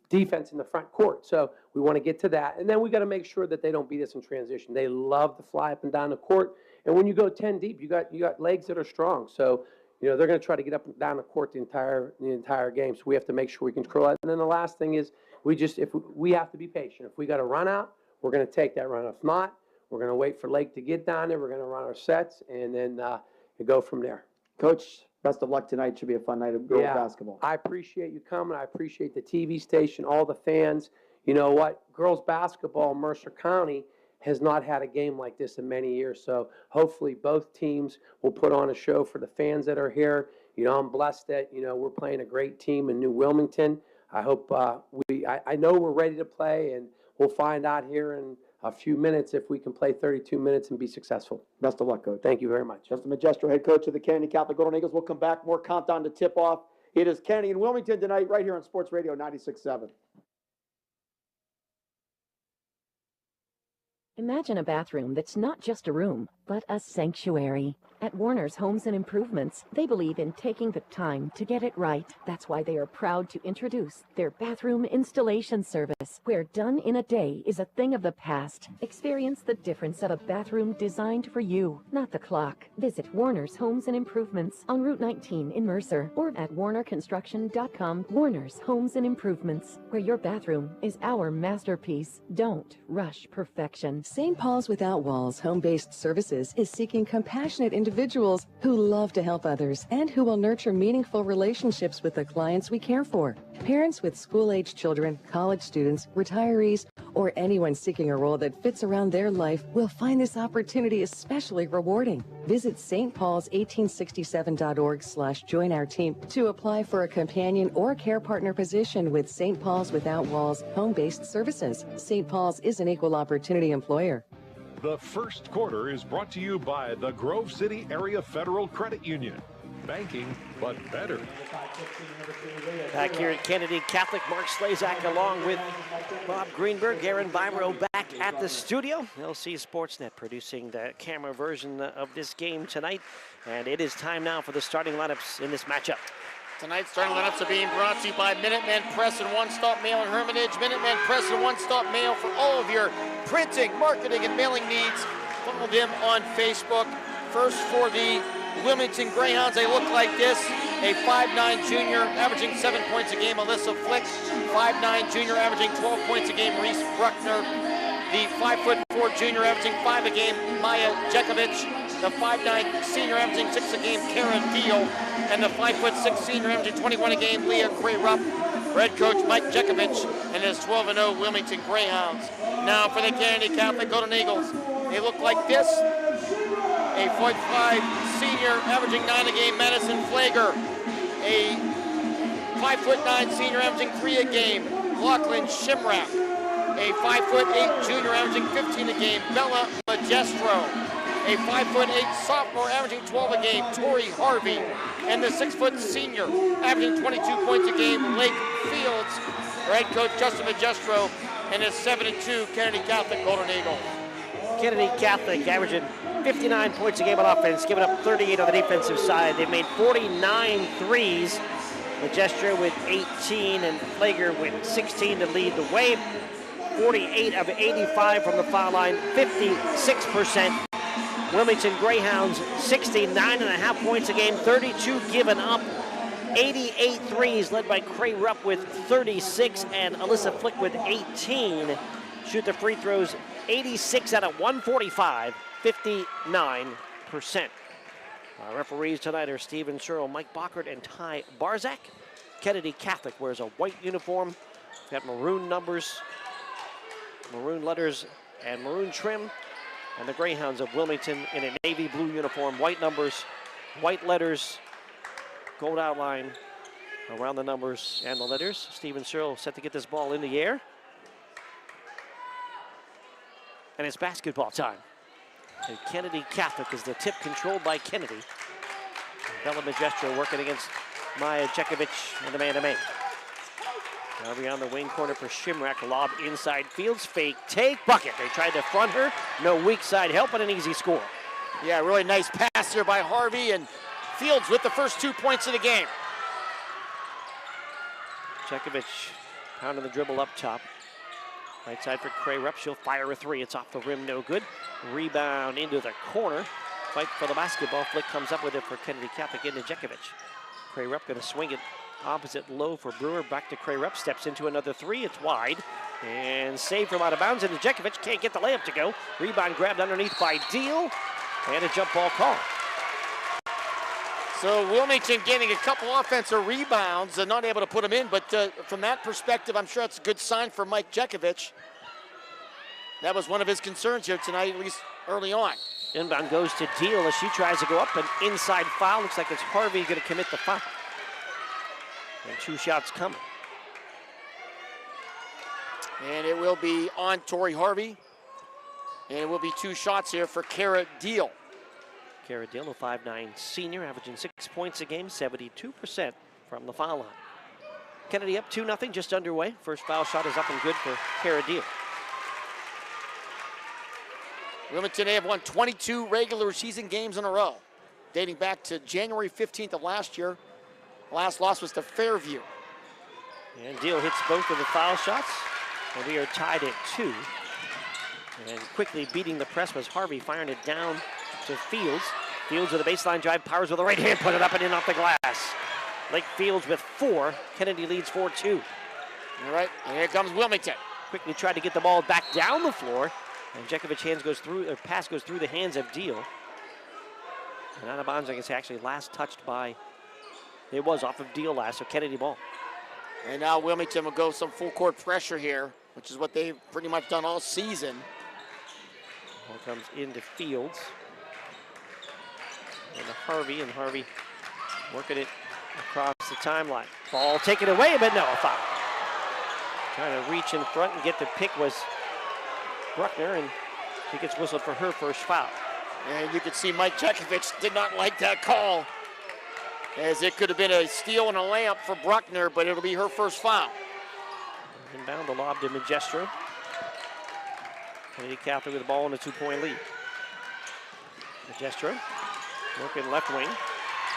defense in the front court. So we want to get to that. And then we got to make sure that they don't beat us in transition. They love to fly up and down the court. And when you go 10 deep, you got legs that are strong. So, they're going to try to get up and down the court the entire game. So we have to make sure we control that. And then the last thing is we have to be patient. If we got a run out, we're going to take that run. If not, we're going to wait for Lake to get down there. We're going to run our sets and then go from there. Coach, best of luck tonight. Should be a fun night of girls basketball. I appreciate you coming. I appreciate the TV station, all the fans. You know what? Girls basketball in Mercer County has not had a game like this in many years. So hopefully both teams will put on a show for the fans that are here. I'm blessed that, we're playing a great team in New Wilmington. I hope I know we're ready to play, and we'll find out here in a few minutes if we can play 32 minutes and be successful. Best of luck, Coach. Thank you very much. Justin Magestro, head coach of the Kennedy Catholic Golden Eagles. We'll come back. More countdown to tip-off It is Kennedy and Wilmington tonight, right here on Sports Radio 96.7. Imagine a bathroom that's not just a room, but a sanctuary. At Warner's Homes and Improvements, they believe in taking the time to get it right. That's why they are proud to introduce their bathroom installation service, where done in a day is a thing of the past. Experience the difference of a bathroom designed for you, not the clock. Visit Warner's Homes and Improvements on Route 19 in Mercer or at warnerconstruction.com. Warner's Homes and Improvements, where your bathroom is our masterpiece. Don't rush perfection. St. Paul's Without Walls Home-Based Services is seeking compassionate individuals who love to help others and who will nurture meaningful relationships with the clients we care for. Parents with school-age children, college students, retirees, or anyone seeking a role that fits around their life will find this opportunity especially rewarding. Visit stpaul's1867.org/join our team to apply for a companion or care partner position with St. Paul's Without Walls Home-Based Services. St. Paul's is an equal opportunity employer. The first quarter is brought to you by the Grove City Area Federal Credit Union. Banking, but better. Back here at Kennedy Catholic, Mark Slazak along with Bob Greenberg, Aaron Biro back at the studio. LC SportsNet producing the camera version of this game tonight. And it is time now for the starting lineups in this matchup. Tonight's starting lineups are being brought to you by Minuteman Press and One Stop Mail in Hermitage. Minuteman Press and One Stop Mail for all of your printing, marketing, and mailing needs. Follow them on Facebook. First for the Wilmington Greyhounds, they look like this. A 5'9" junior averaging 7 points a game, Alyssa Flick. 5'9" junior averaging 12 points a game, Reese Bruckner. The 5'4" junior averaging 5 a game, Maya Jackovich. The 5'9" senior averaging 6 a game, Kara Deal. And the 5'6" senior averaging 21 a game, Leah Greyrup. Head coach Mike Jackovich and his 12-0 Wilmington Greyhounds. Now for the Kennedy Catholic Golden Eagles. They look like this. A 5'5" senior averaging 9 a game, Madison Flager. A 5'9" senior averaging 3 a game, Lachlan Shimrack. A 5'8" junior averaging 15 a game, Bella Magestro. A 5'8" sophomore averaging 12 a game, Tori Harvey. And the 6' senior averaging 22 points a game, Lake Fields. Head coach Justin Magestro and his 7-2 Kennedy Catholic Golden Eagles. Kennedy Catholic averaging 59 points a game on offense, giving up 38 on the defensive side. They've made 49 threes. Magestro with 18 and Flager with 16 to lead the way. 48 of 85 from the foul line, 56%. Wilmington Greyhounds, 69.5 points a game, 32 given up, 88 threes led by Cray Rupp with 36 and Alyssa Flick with 18. Shoot the free throws 86 out of 145, 59%. Our referees tonight are Steven Searle, Mike Bockert, and Ty Barzak. Kennedy Catholic wears a white uniform, got maroon numbers, maroon letters, and maroon trim. And the Greyhounds of Wilmington in a navy blue uniform, white numbers, white letters, gold outline around the numbers and the letters. Steven Searle set to get this ball in the air. And it's basketball time. And Kennedy Catholic is the tip, controlled by Kennedy. Bella Magestro working against Maya Jackovich in the man-to-man. Harvey on the wing corner for Shimrack. Lob inside Fields. Fake take. Bucket. They tried to front her. No weak side help, but an easy score. Yeah, really nice pass here by Harvey, and Fields with the first 2 points of the game. Jackovich pounding the dribble up top. Right side for Cray Rupp. She'll fire a three. It's off the rim. No good. Rebound into the corner. Fight for the basketball. Flick comes up with it for Kennedy Catholic into Jackovich. Cray Rupp going to swing it opposite low for Brewer. Back to Cray Rupp. Steps into another three. It's wide. And saved from out of bounds. And Jackovich can't get the layup to go. Rebound grabbed underneath by Deal. And a jump ball call. So Wilmington getting a couple offensive rebounds and not able to put them in. But from that perspective, I'm sure that's a good sign for Mike Jackovich. That was one of his concerns here tonight, at least early on. Inbound goes to Deal as she tries to go up. An inside foul. Looks like it's Harvey going to commit the foul. And two shots coming. And it will be on Tori Harvey. And it will be two shots here for Kara Deal. Kara Deal, a 5'9" senior, averaging 6 points a game, 72% from the foul line. Kennedy up 2-0, just underway. First foul shot is up and good for Cara Deal. Wilmington, they have won 22 regular season games in a row, dating back to January 15th of last year. Last loss was to Fairview. And Deal hits both of the foul shots, and we are tied at 2. And quickly beating the press was Harvey, firing it down to Fields. Fields with a baseline drive, powers with a right hand, put it up and in off the glass. Lake Fields with 4. Kennedy leads 4-2. All right, and here comes Wilmington. Quickly tried to get the ball back down the floor, and Jackovich pass goes through the hands of Deal. And out of bounds, I guess actually last touched by, it was off of Deal last, so Kennedy ball. And now Wilmington will go some full court pressure here, which is what they've pretty much done all season. Ball comes into Fields. And to Harvey, and Harvey working it across the timeline. Ball taken away, but no, a foul. Trying to reach in front and get the pick was Bruckner, and she gets whistled for her first foul. And you can see Mike Jackovich did not like that call, as it could have been a steal and a layup for Bruckner, but it'll be her first foul. Inbound, the lob to Magestro. Kennedy Catholic with the ball in a 2-point lead. Magestro working left wing.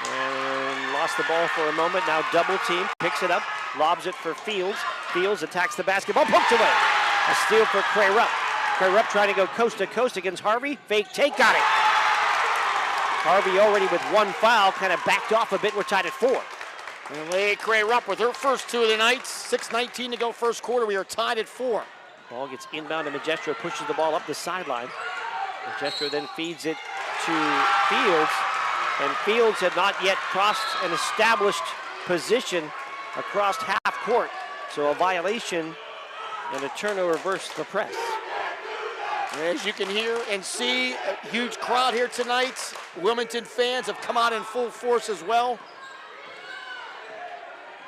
And lost the ball for a moment. Now double team, picks it up, lobs it for Fields. Fields attacks the basketball, poked away. A steal for Cray Rupp. Cray Rupp trying to go coast to coast against Harvey. Fake take, got it. Harvey already with 1 foul, kind of backed off a bit. We're tied at 4. And Leigh Cray Rupp with her first 2 of the night. 6:19 to go first quarter. We are tied at 4. Ball gets inbound to Magestro, pushes the ball up the sideline. Magestro then feeds it to Fields. And Fields had not yet crossed an established position across half court. So a violation and a turnover versus the press. As you can hear and see, a huge crowd here tonight. Wilmington fans have come out in full force as well.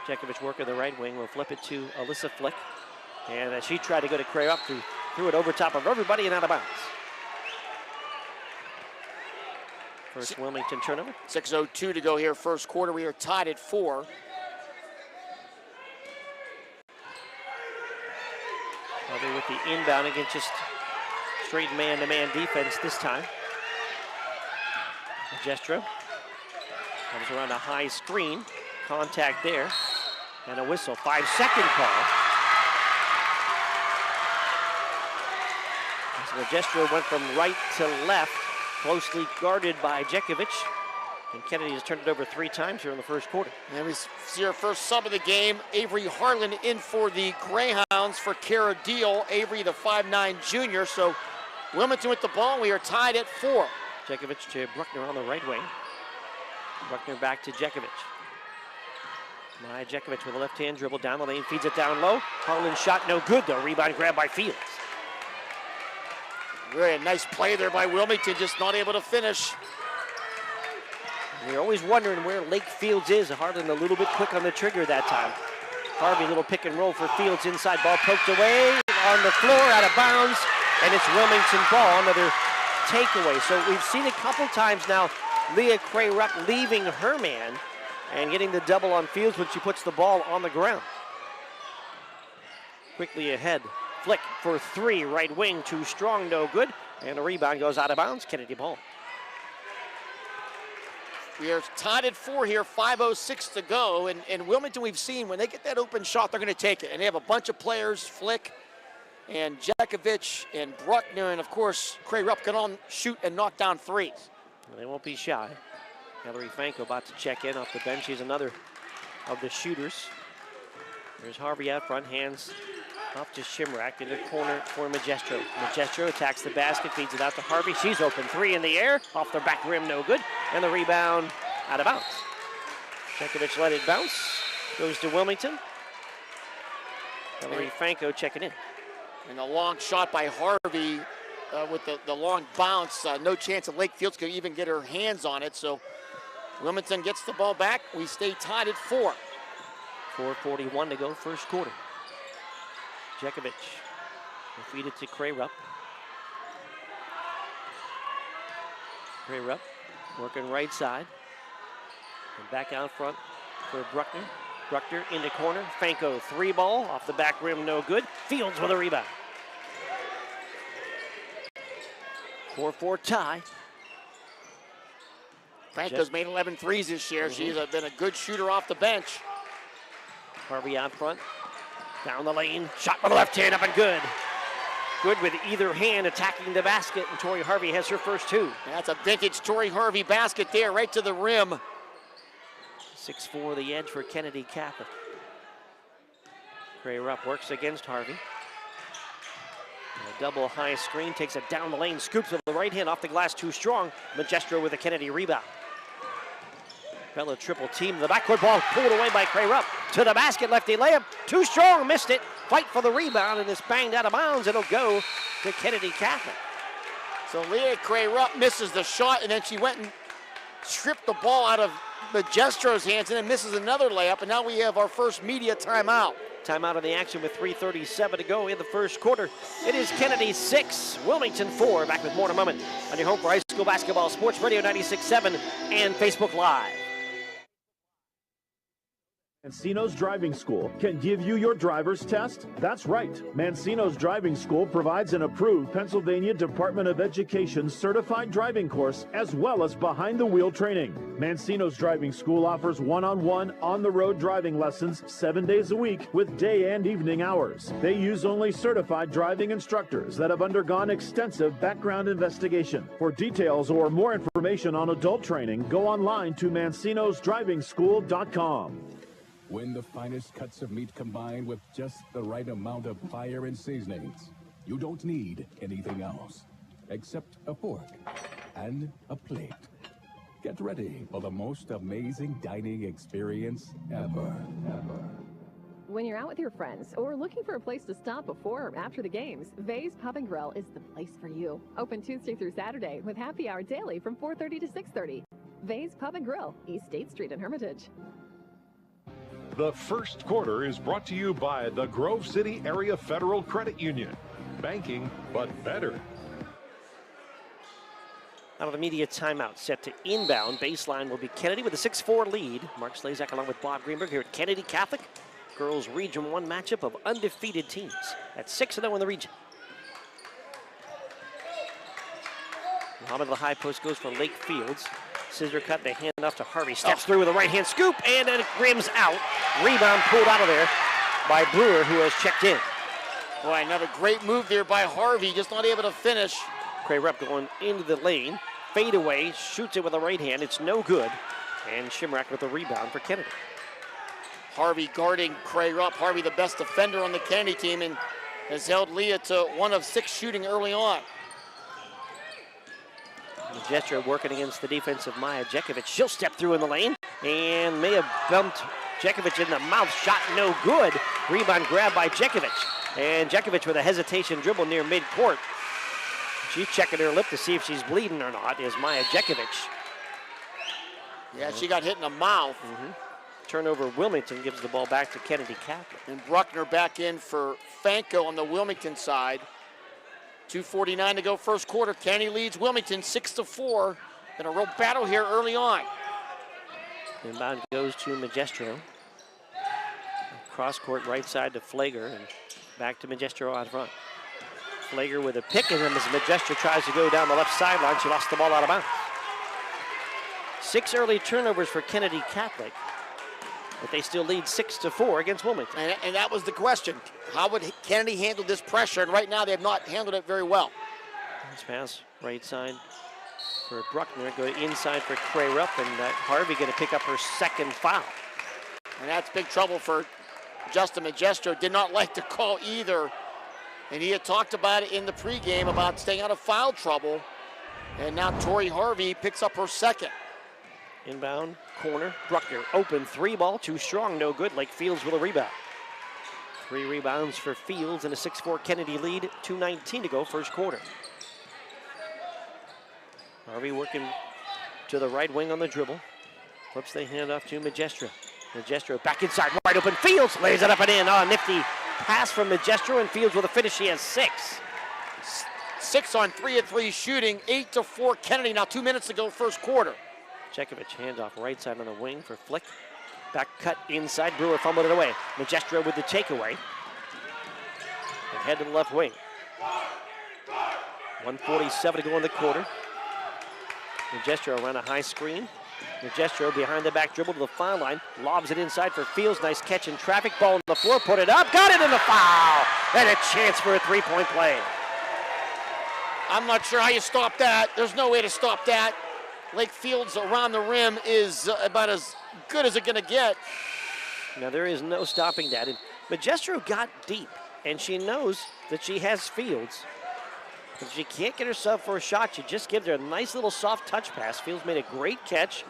Jackovich working the right wing will flip it to Alyssa Flick. And as she tried to go to Cray up, threw it over top of everybody and out of bounds. First Wilmington turnover. 6:02 to go here, first quarter. We are tied at 4. Harvey with the inbound against just straight man-to-man defense this time. Magestro comes around a high screen. Contact there. And a whistle. 5-second call. As Magestro went from right to left, closely guarded by Jackovich. And Kennedy has turned it over 3 times here in the first quarter. And we see our first sub of the game. Avery Harlan in for the Greyhounds for Cara Deal. Avery, the 5'9" junior. So Wilmington with the ball. We are tied at 4. Jackovich to Bruckner on the right wing. Bruckner back to Jackovich. Maya Jackovich with a left-hand dribble down the lane, feeds it down low. Harlan shot no good though. Rebound grab by Fields. Really a nice play there by Wilmington, just not able to finish. You're always wondering where Lake Fields is. Harlan a little bit quick on the trigger that time. Harvey, little pick and roll for Fields inside. Ball poked away on the floor, out of bounds, and it's Wilmington ball. Another takeaway. So we've seen a couple times now Leah Cray Rupp leaving her man and getting the double on Fields when she puts the ball on the ground. Quickly ahead. Flick for 3, right wing, too strong, no good. And a rebound goes out of bounds, Kennedy ball. We are tied at 4 here, 5:06 to go. And Wilmington, we've seen when they get that open shot, they're going to take it. And they have a bunch of players, Flick and Jackovich and Bruckner, and of course, Cray Rupp can all shoot and knock down threes. Well, they won't be shy. Hillary Fanko about to check in off the bench. She's another of the shooters. There's Harvey out front, hands off to Shimrack in the corner for Magestro. Magestro attacks the basket, feeds it out to Harvey. She's open, 3 in the air, off the back rim, no good. And the rebound out of bounds. Jackovich let it bounce, goes to Wilmington. Hillary Fanko checking in. And a long shot by Harvey with the long bounce. No chance that Lake Fields could even get her hands on it. So Wilmington gets the ball back. We stay tied at 4. 4:41 to go, first quarter. Jackovich will feed it to Cray Rupp. Cray Rupp working right side. And back out front for Bruckner. Bruckner into corner. Fanko 3-ball off the back rim, no good. Fields with a rebound. 4-4 tie. Franco's made 11 threes this year. She's been a good shooter off the bench. Harvey out front. Down the lane. Shot with the left hand up and good. Good with either hand attacking the basket, and Tori Harvey has her first two. That's a vintage Tori Harvey basket there, right to the rim. 6-4 the edge for Kennedy Catholic. Gray Rupp works against Harvey. A double high screen, takes it down the lane, scoops with the right hand off the glass, too strong. Magestro with a Kennedy rebound. Bella triple team, the backcourt ball pulled away by Gray Rupp. To the basket, lefty layup, too strong, missed it. Fight for the rebound, and it's banged out of bounds. It'll go to Kennedy Catholic. So Leah Gray Rupp misses the shot, and then she went and stripped the ball out of Magestro's hands, and then misses another layup, and now we have our first media timeout. Timeout of the action with 3:37 to go in the first quarter. It is Kennedy 6, Wilmington 4. Back with more in a moment on your home for high school basketball, Sports Radio 96.7 and Facebook Live. Mancino's Driving School can give you your driver's test? That's right. Mancino's Driving School provides an approved Pennsylvania Department of Education certified driving course as well as behind-the-wheel training. Mancino's Driving School offers one-on-one, on-the-road driving lessons 7 days a week with day and evening hours. They use only certified driving instructors that have undergone extensive background investigation. For details or more information on adult training, go online to mancinosdrivingschool.com. When the finest cuts of meat combine with just the right amount of fire and seasonings, you don't need anything else except a fork and a plate. Get ready for the most amazing dining experience ever. When you're out with your friends or looking for a place to stop before or after the games, Vay's Pub and Grill is the place for you. Open Tuesday through Saturday with happy hour daily from 4:30 to 6:30. Vay's Pub and Grill, East State Street in Hermitage. The first quarter is brought to you by the Grove City Area Federal Credit Union. Banking, but better. Out of the media timeout, set to inbound. Baseline will be Kennedy with a 6-4 lead. Mark Slazak along with Bob Greenberg here at Kennedy Catholic. Girls Region 1 matchup of undefeated teams. At 6-0 in the region. Muhammad, the high post goes for Lake Fields. Scissor cut, the hand off to Harvey. Steps through with a right hand scoop, and then it rims out. Rebound pulled out of there by Brewer, who has checked in. Boy, another great move there by Harvey, just not able to finish. Gray Rupp going into the lane. Fade away, shoots it with a right hand. It's no good. And Shimrack with a rebound for Kennedy. Harvey guarding Gray Rupp. Harvey, the best defender on the Kennedy team, and has held Leah to 1 of 6 shooting early on. Magestro working against the defense of Maya Jackovich. She'll step through in the lane and may have bumped Jackovich in the mouth. Shot no good. Rebound grab by Jackovich. And Jackovich with a hesitation dribble near midcourt. She's checking her lip to see if she's bleeding or not, is Maya Jackovich. Yeah, she got hit in the mouth. Turnover, Wilmington gives the ball back to Kennedy Catholic. And Bruckner back in for Fanko on the Wilmington side. 2:49 to go first quarter. Kennedy leads Wilmington 6-4. Been a real battle here early on. Inbound goes to Magestro. Cross court right side to Flager and back to Magestro out front. Flager with a pick in him as Magestro tries to go down the left sideline. She lost the ball out of bounds. 6 early turnovers for Kennedy Catholic, but they still lead 6-4 against Wilmington. And that was the question. How would Kennedy handle this pressure? And right now they have not handled it very well. Nice pass right side for Bruckner. Go inside for Gray Rupp, and Harvey going to pick up her second foul. And that's big trouble for Justin Magestro. Did not like the call either. And he had talked about it in the pregame about staying out of foul trouble. And now Tori Harvey picks up her second. Inbound, corner, Bruckner, open 3-ball, too strong, no good. Lake Fields with a rebound. 3 rebounds for Fields and a 6-4 Kennedy lead, 2:19 to go first quarter. Harvey working to the right wing on the dribble. Flips the hand off to Magestro. Magestro back inside, wide open, Fields lays it up and in. Oh, nifty pass from Magestro, and Fields with a finish. He has 6. 6 on 3 of 3 shooting, 8-4 Kennedy. Now 2 minutes to go first quarter. Jackovich hands off right side on the wing for Flick. Back cut inside. Brewer fumbled it away. Magestro with the takeaway. And head to the left wing. 1:47 to go in the quarter. Magestro around a high screen. Magestro behind the back dribble to the foul line. Lobs it inside for Fields. Nice catch in traffic. Ball on the floor. Put it up. Got it in the foul. And a chance for a three-point play. I'm not sure how you stop that. There's no way to stop that. Lake Fields around the rim is about as good as it's going to get. Now, there is no stopping that. And Magestro got deep, and she knows that she has Fields. If she can't get herself for a shot, she just gives her a nice little soft touch pass. Fields made a great catch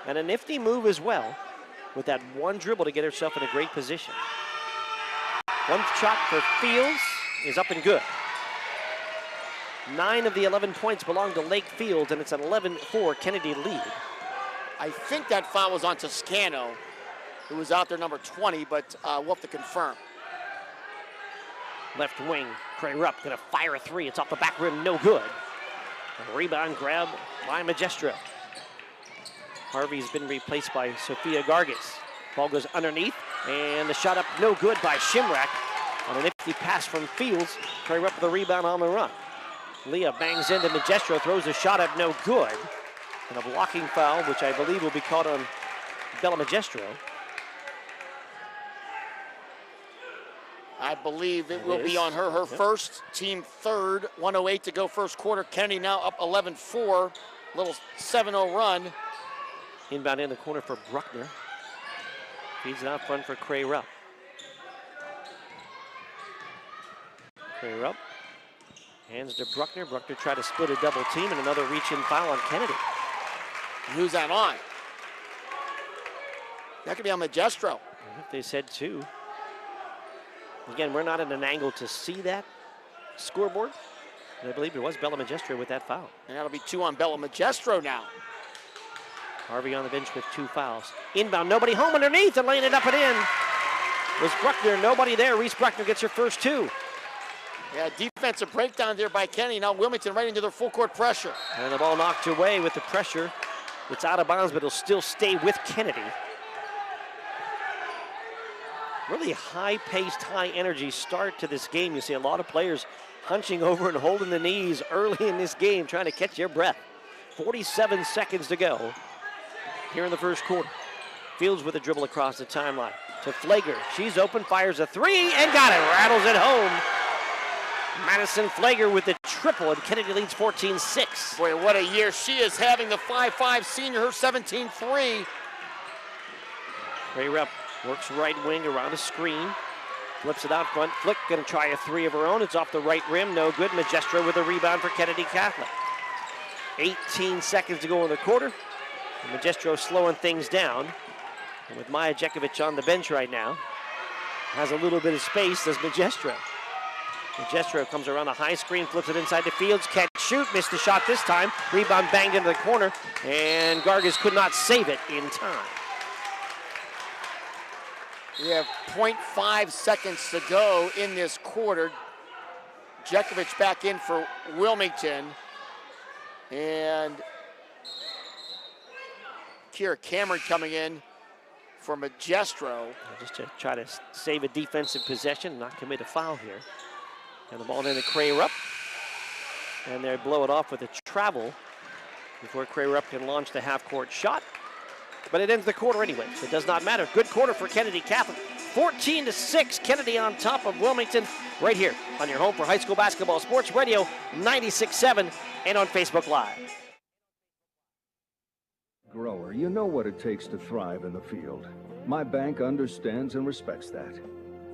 and a nifty move as well with that one dribble to get herself in a great position. One shot for Fields is up and good. 9 of the 11 points belong to Lake Fields, and it's an 11-4 Kennedy lead. I think that foul was on Toscano, who was out there number 20, but we'll have to confirm. Left wing, Cray Rupp gonna fire a three. It's off the back rim, no good. A rebound grab by Magestro. Harvey's been replaced by Sophia Gargas. Ball goes underneath, and the shot up no good by Shimrak. On a nifty pass from Fields, Cray Rupp with the rebound on the run. Leah bangs into Magestro, throws a shot up no good. And a blocking foul, which I believe will be caught on Bella Magestro. I believe it will be on her. Her first, team third, 1:08 to go first quarter. Kennedy now up 11-4, little 7-0 run. Inbound in the corner for Bruckner. Feeds it out front for Cray Rupp. Cray Rupp hands to Bruckner. Bruckner tried to split a double team and another reach-in foul on Kennedy. Who's that on? That could be on Magestro. I think they said two. Again, we're not at an angle to see that scoreboard. And I believe it was Bella Magestro with that foul. And that'll be 2 on Bella Magestro now. Harvey on the bench with 2 fouls. Inbound, nobody home underneath and laying it up and in. Was Bruckner, nobody there. Reese Bruckner gets her first 2. Yeah, defensive breakdown there by Kennedy. Now Wilmington right into their full court pressure. And the ball knocked away with the pressure. It's out of bounds, but it'll still stay with Kennedy. Really high-paced, high-energy start to this game. You see a lot of players hunching over and holding the knees early in this game, trying to catch their breath. 47 seconds to go here in the first quarter. Fields with a dribble across the timeline to Flager. She's open, fires a 3, and got it. Rattles it home. Madison Flager with the triple, and Kennedy leads 14-6. Boy, what a year she is having. The 5'5" senior, her 17-3. Cray Rupp works right wing around a screen. Flips it out front. Flick gonna try a 3 of her own. It's off the right rim, no good. Magestro with a rebound for Kennedy Catholic. 18 seconds to go in the quarter. And Magestro slowing things down. And with Maya Jackovich on the bench right now, has a little bit of space as Magestro. Magestro comes around the high screen, flips it inside the Fields, catch, shoot, missed the shot this time. Rebound banged into the corner, and Gargas could not save it in time. We have 0.5 seconds to go in this quarter. Jackovich back in for Wilmington. And Kira Cameron coming in for Magestro. Just to try to save a defensive possession, not commit a foul here. And the ball into Cray Rupp. And they blow it off with a travel before Cray Rupp can launch the half-court shot. But it ends the quarter anyway, so it does not matter. Good quarter for Kennedy Catholic. 14-6, Kennedy on top of Wilmington, right here on your home for high school basketball, Sports Radio 96.7, and on Facebook Live. Grower, you know what it takes to thrive in the field. My bank understands and respects that.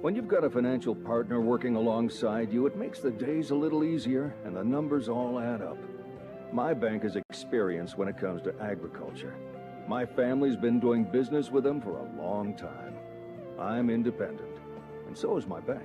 When you've got a financial partner working alongside you, it makes the days a little easier and the numbers all add up. My bank has experience when it comes to agriculture. My family's been doing business with them for a long time. I'm independent, and so is my bank.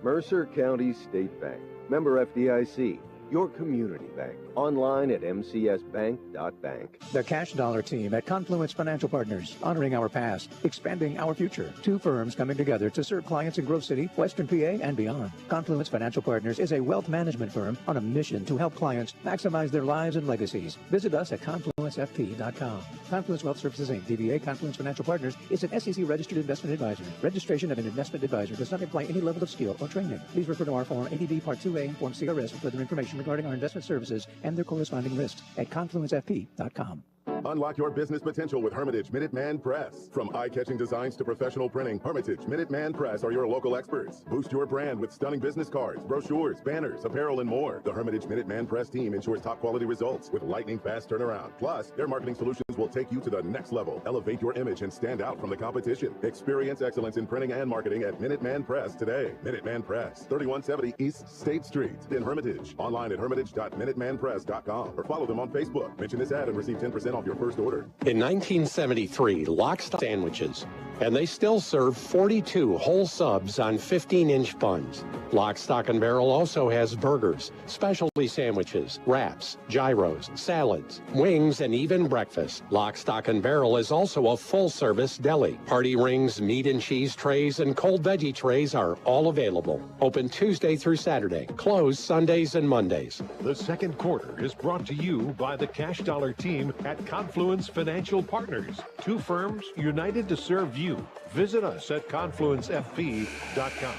Mercer County State Bank, member FDIC, your community bank. Online at mcsbank.bank. The Cash Dollar team at Confluence Financial Partners, honoring our past, expanding our future. Two firms coming together to serve clients in Grove City, Western PA, and beyond. Confluence Financial Partners is a wealth management firm on a mission to help clients maximize their lives and legacies. Visit us at confluencefp.com. Confluence Wealth Services Inc., DBA Confluence Financial Partners, is an SEC-registered investment advisor. Registration of an investment advisor does not imply any level of skill or training. Please refer to our Form ADV Part 2A and Form CRS for further information regarding our investment services and their corresponding risks at confluencefp.com. Unlock your business potential with Hermitage Minuteman Press. From eye-catching designs to professional printing, Hermitage Minuteman Press are your local experts. Boost your brand with stunning business cards, brochures, banners, apparel, and more. The Hermitage Minuteman Press team ensures top-quality results with lightning-fast turnaround. Plus, their marketing solutions will take you to the next level. Elevate your image and stand out from the competition. Experience excellence in printing and marketing at Minuteman Press today. Minuteman Press, 3170 East State Street in Hermitage. Online at hermitage.minutemanpress.com or follow them on Facebook. Mention this ad and receive 10% off your first order. In 1973, Lock Stock sandwiches, and they still serve 42 whole subs on 15-inch buns. Lock, Stock, and Barrel also has burgers, specialty sandwiches, wraps, gyros, salads, wings, and even breakfast. Lock, Stock, and Barrel is also a full-service deli. Party rings, meat and cheese trays, and cold veggie trays are all available. Open Tuesday through Saturday, closed Sundays and Mondays. The second quarter is brought to you by the Cash Dollar team at Confluence Financial Partners. Two firms united to serve you. Visit us at confluencefp.com.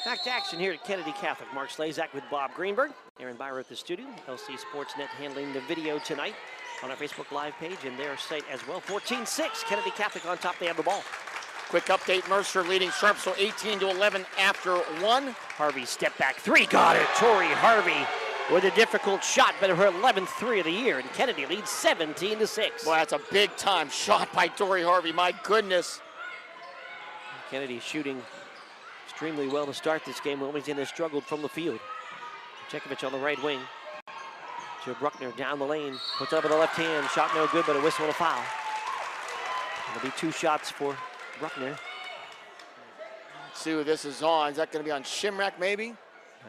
Back to action here at Kennedy Catholic. Mark Slazak with Bob Greenberg. Aaron Byra at the studio. LC SportsNet handling the video tonight on our Facebook Live page and their site as well. 14-6, Kennedy Catholic on top. They have the ball. Quick update, Mercer leading Sharpsville 18-11 after one. Harvey step back three, got it. Tori Harvey with a difficult shot, but her 11th three of the year, and Kennedy leads 17-6. Boy, that's a big-time shot by Tori Harvey, my goodness. Kennedy shooting extremely well to start this game. Wilmington has struggled from the field. Jackovich on the right wing. Joe Bruckner down the lane, puts up with the left hand, shot no good, but a whistle and a foul. It'll be two shots for Bruckner. Let's see who this is on. Is that going to be on Shimrack, maybe?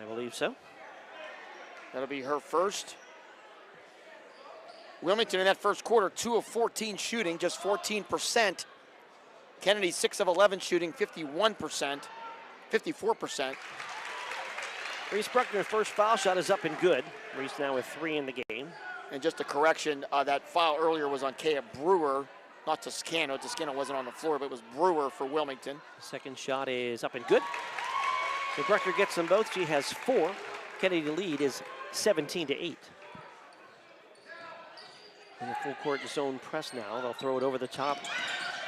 I believe so. That'll be her first. Wilmington in that first quarter, 2 of 14 shooting, just 14%. Kennedy, 6 of 11 shooting, 51%, 54%. Reese Bruckner's first foul shot is up and good. Reese now with 3 in the game. And just a correction, that foul earlier was on Kaya Brewer, not Toscano. Toscano wasn't on the floor, but it was Brewer for Wilmington. The second shot is up and good. So Bruckner gets them both. She has 4. Kennedy lead is 17-8. In the full court zone press now. They'll throw it over the top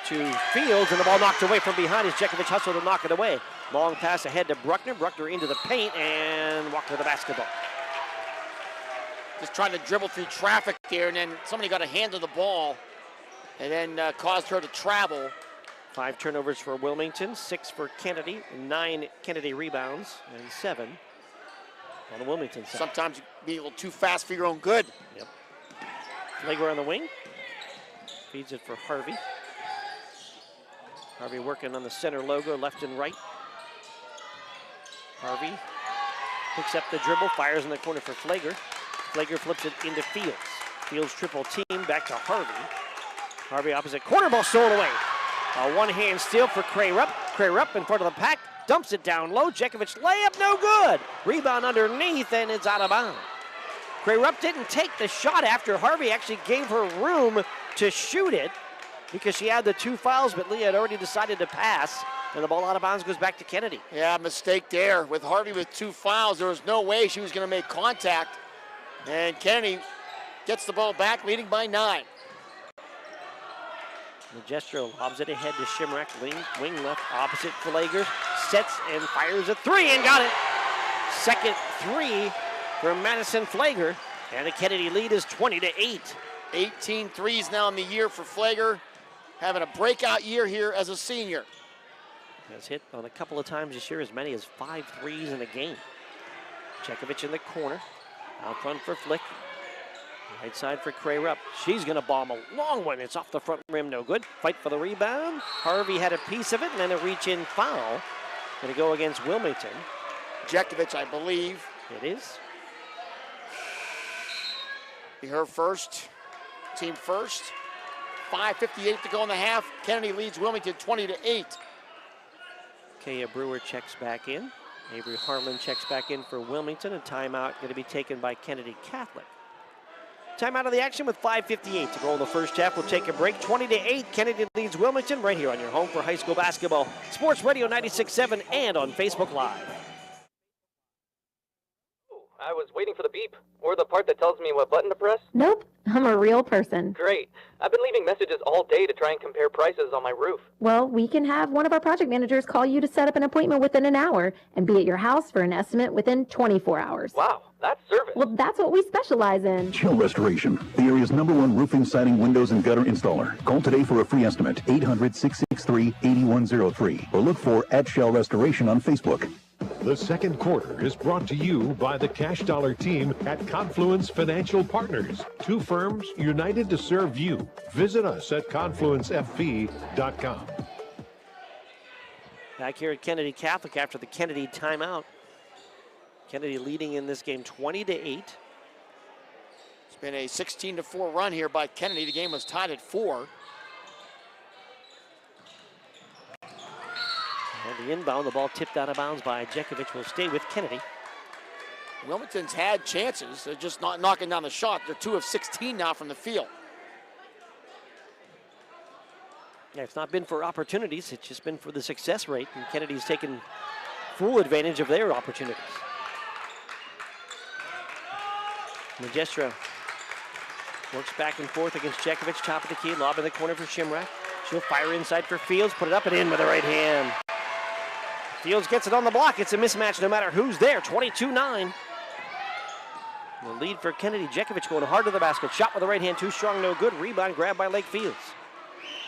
to Fields, and the ball knocked away from behind as Jackovich hustled to knock it away. Long pass ahead to Bruckner. Bruckner into the paint and walked to the basketball. Just trying to dribble through traffic there, and then somebody got a hand on the ball and then caused her to travel. 5 turnovers for Wilmington, 6 for Kennedy, 9 Kennedy rebounds, and 7 on the Wilmington side. Sometimes you be a little too fast for your own good. Yep. Flager on the wing. Feeds it for Harvey. Harvey working on the center logo, left and right. Harvey picks up the dribble, fires in the corner for Flager. Flager flips it into Fields. Fields triple team, back to Harvey. Harvey opposite corner, ball stolen away. A one-hand steal for Cray Rupp. Cray Rupp in front of the pack, dumps it down low. Jackovich layup, no good. Rebound underneath, and it's out of bounds. Cray Rupp didn't take the shot after Harvey actually gave her room to shoot it because she had the 2 fouls, but Leah had already decided to pass, and the ball out of bounds goes back to Kennedy. Yeah, mistake there. With Harvey with 2 fouls, there was no way she was going to make contact. And Kennedy gets the ball back, leading by 9. Magestro lobs it ahead to Shimrack, wing left opposite Flager, sets and fires a 3 and got it. Second 3 for Madison Flager, and the Kennedy lead is 20-8. 18 threes now in the year for Flager, having a breakout year here as a senior. Has hit on a couple of times this year, as many as 5 threes in a game. Jackovich in the corner, out front for Flick. Right side for Cray Rupp. She's going to bomb a long one. It's off the front rim, no good. Fight for the rebound. Harvey had a piece of it, and then a reach-in foul. Going to go against Wilmington. Jackovich, I believe. It is. Be her first, team first. 5:58 to go in the half. Kennedy leads Wilmington 20-8. Kaya Brewer checks back in. Avery Harlan checks back in for Wilmington. A timeout going to be taken by Kennedy Catholic. Timeout of the action with 5:58 to go in the first half. We'll take a break. 20-8. Kennedy leads Wilmington right here on your home for high school basketball. Sports Radio 96.7 and on Facebook Live. I was waiting for the beep, or the part that tells me what button to press. Nope, I'm a real person. Great. I've been leaving messages all day to try and compare prices on my roof. Well, we can have one of our project managers call you to set up an appointment within an hour and be at your house for an estimate within 24 hours. Wow, that's service. Well, that's what we specialize in. Shell Restoration, the area's #1 roofing, siding, windows, and gutter installer. Call today for a free estimate, 800-663-8103, or look for @Shell Restoration on Facebook. The second quarter is brought to you by the Cash Dollar team at Confluence Financial Partners. Two firms united to serve you. Visit us at confluencefp.com. Back here at Kennedy Catholic after the Kennedy timeout. Kennedy leading in this game 20-8. It's been a 16-4 run here by Kennedy. The game was tied at 4. And the inbound, the ball tipped out of bounds by Jackovich, will stay with Kennedy. Wilmington's had chances. They're just not knocking down the shot. They're 2 of 16 now from the field. Yeah, it's not been for opportunities. It's just been for the success rate. And Kennedy's taken full advantage of their opportunities. Magestro works back and forth against Jackovich. Top of the key, lob in the corner for Shimrak. She'll fire inside for Fields, put it up and in with the right hand. Fields gets it on the block. It's a mismatch no matter who's there. 22-9. The lead for Kennedy. Jackovich going hard to the basket. Shot with the right hand. Too strong, no good. Rebound grabbed by Lake Fields.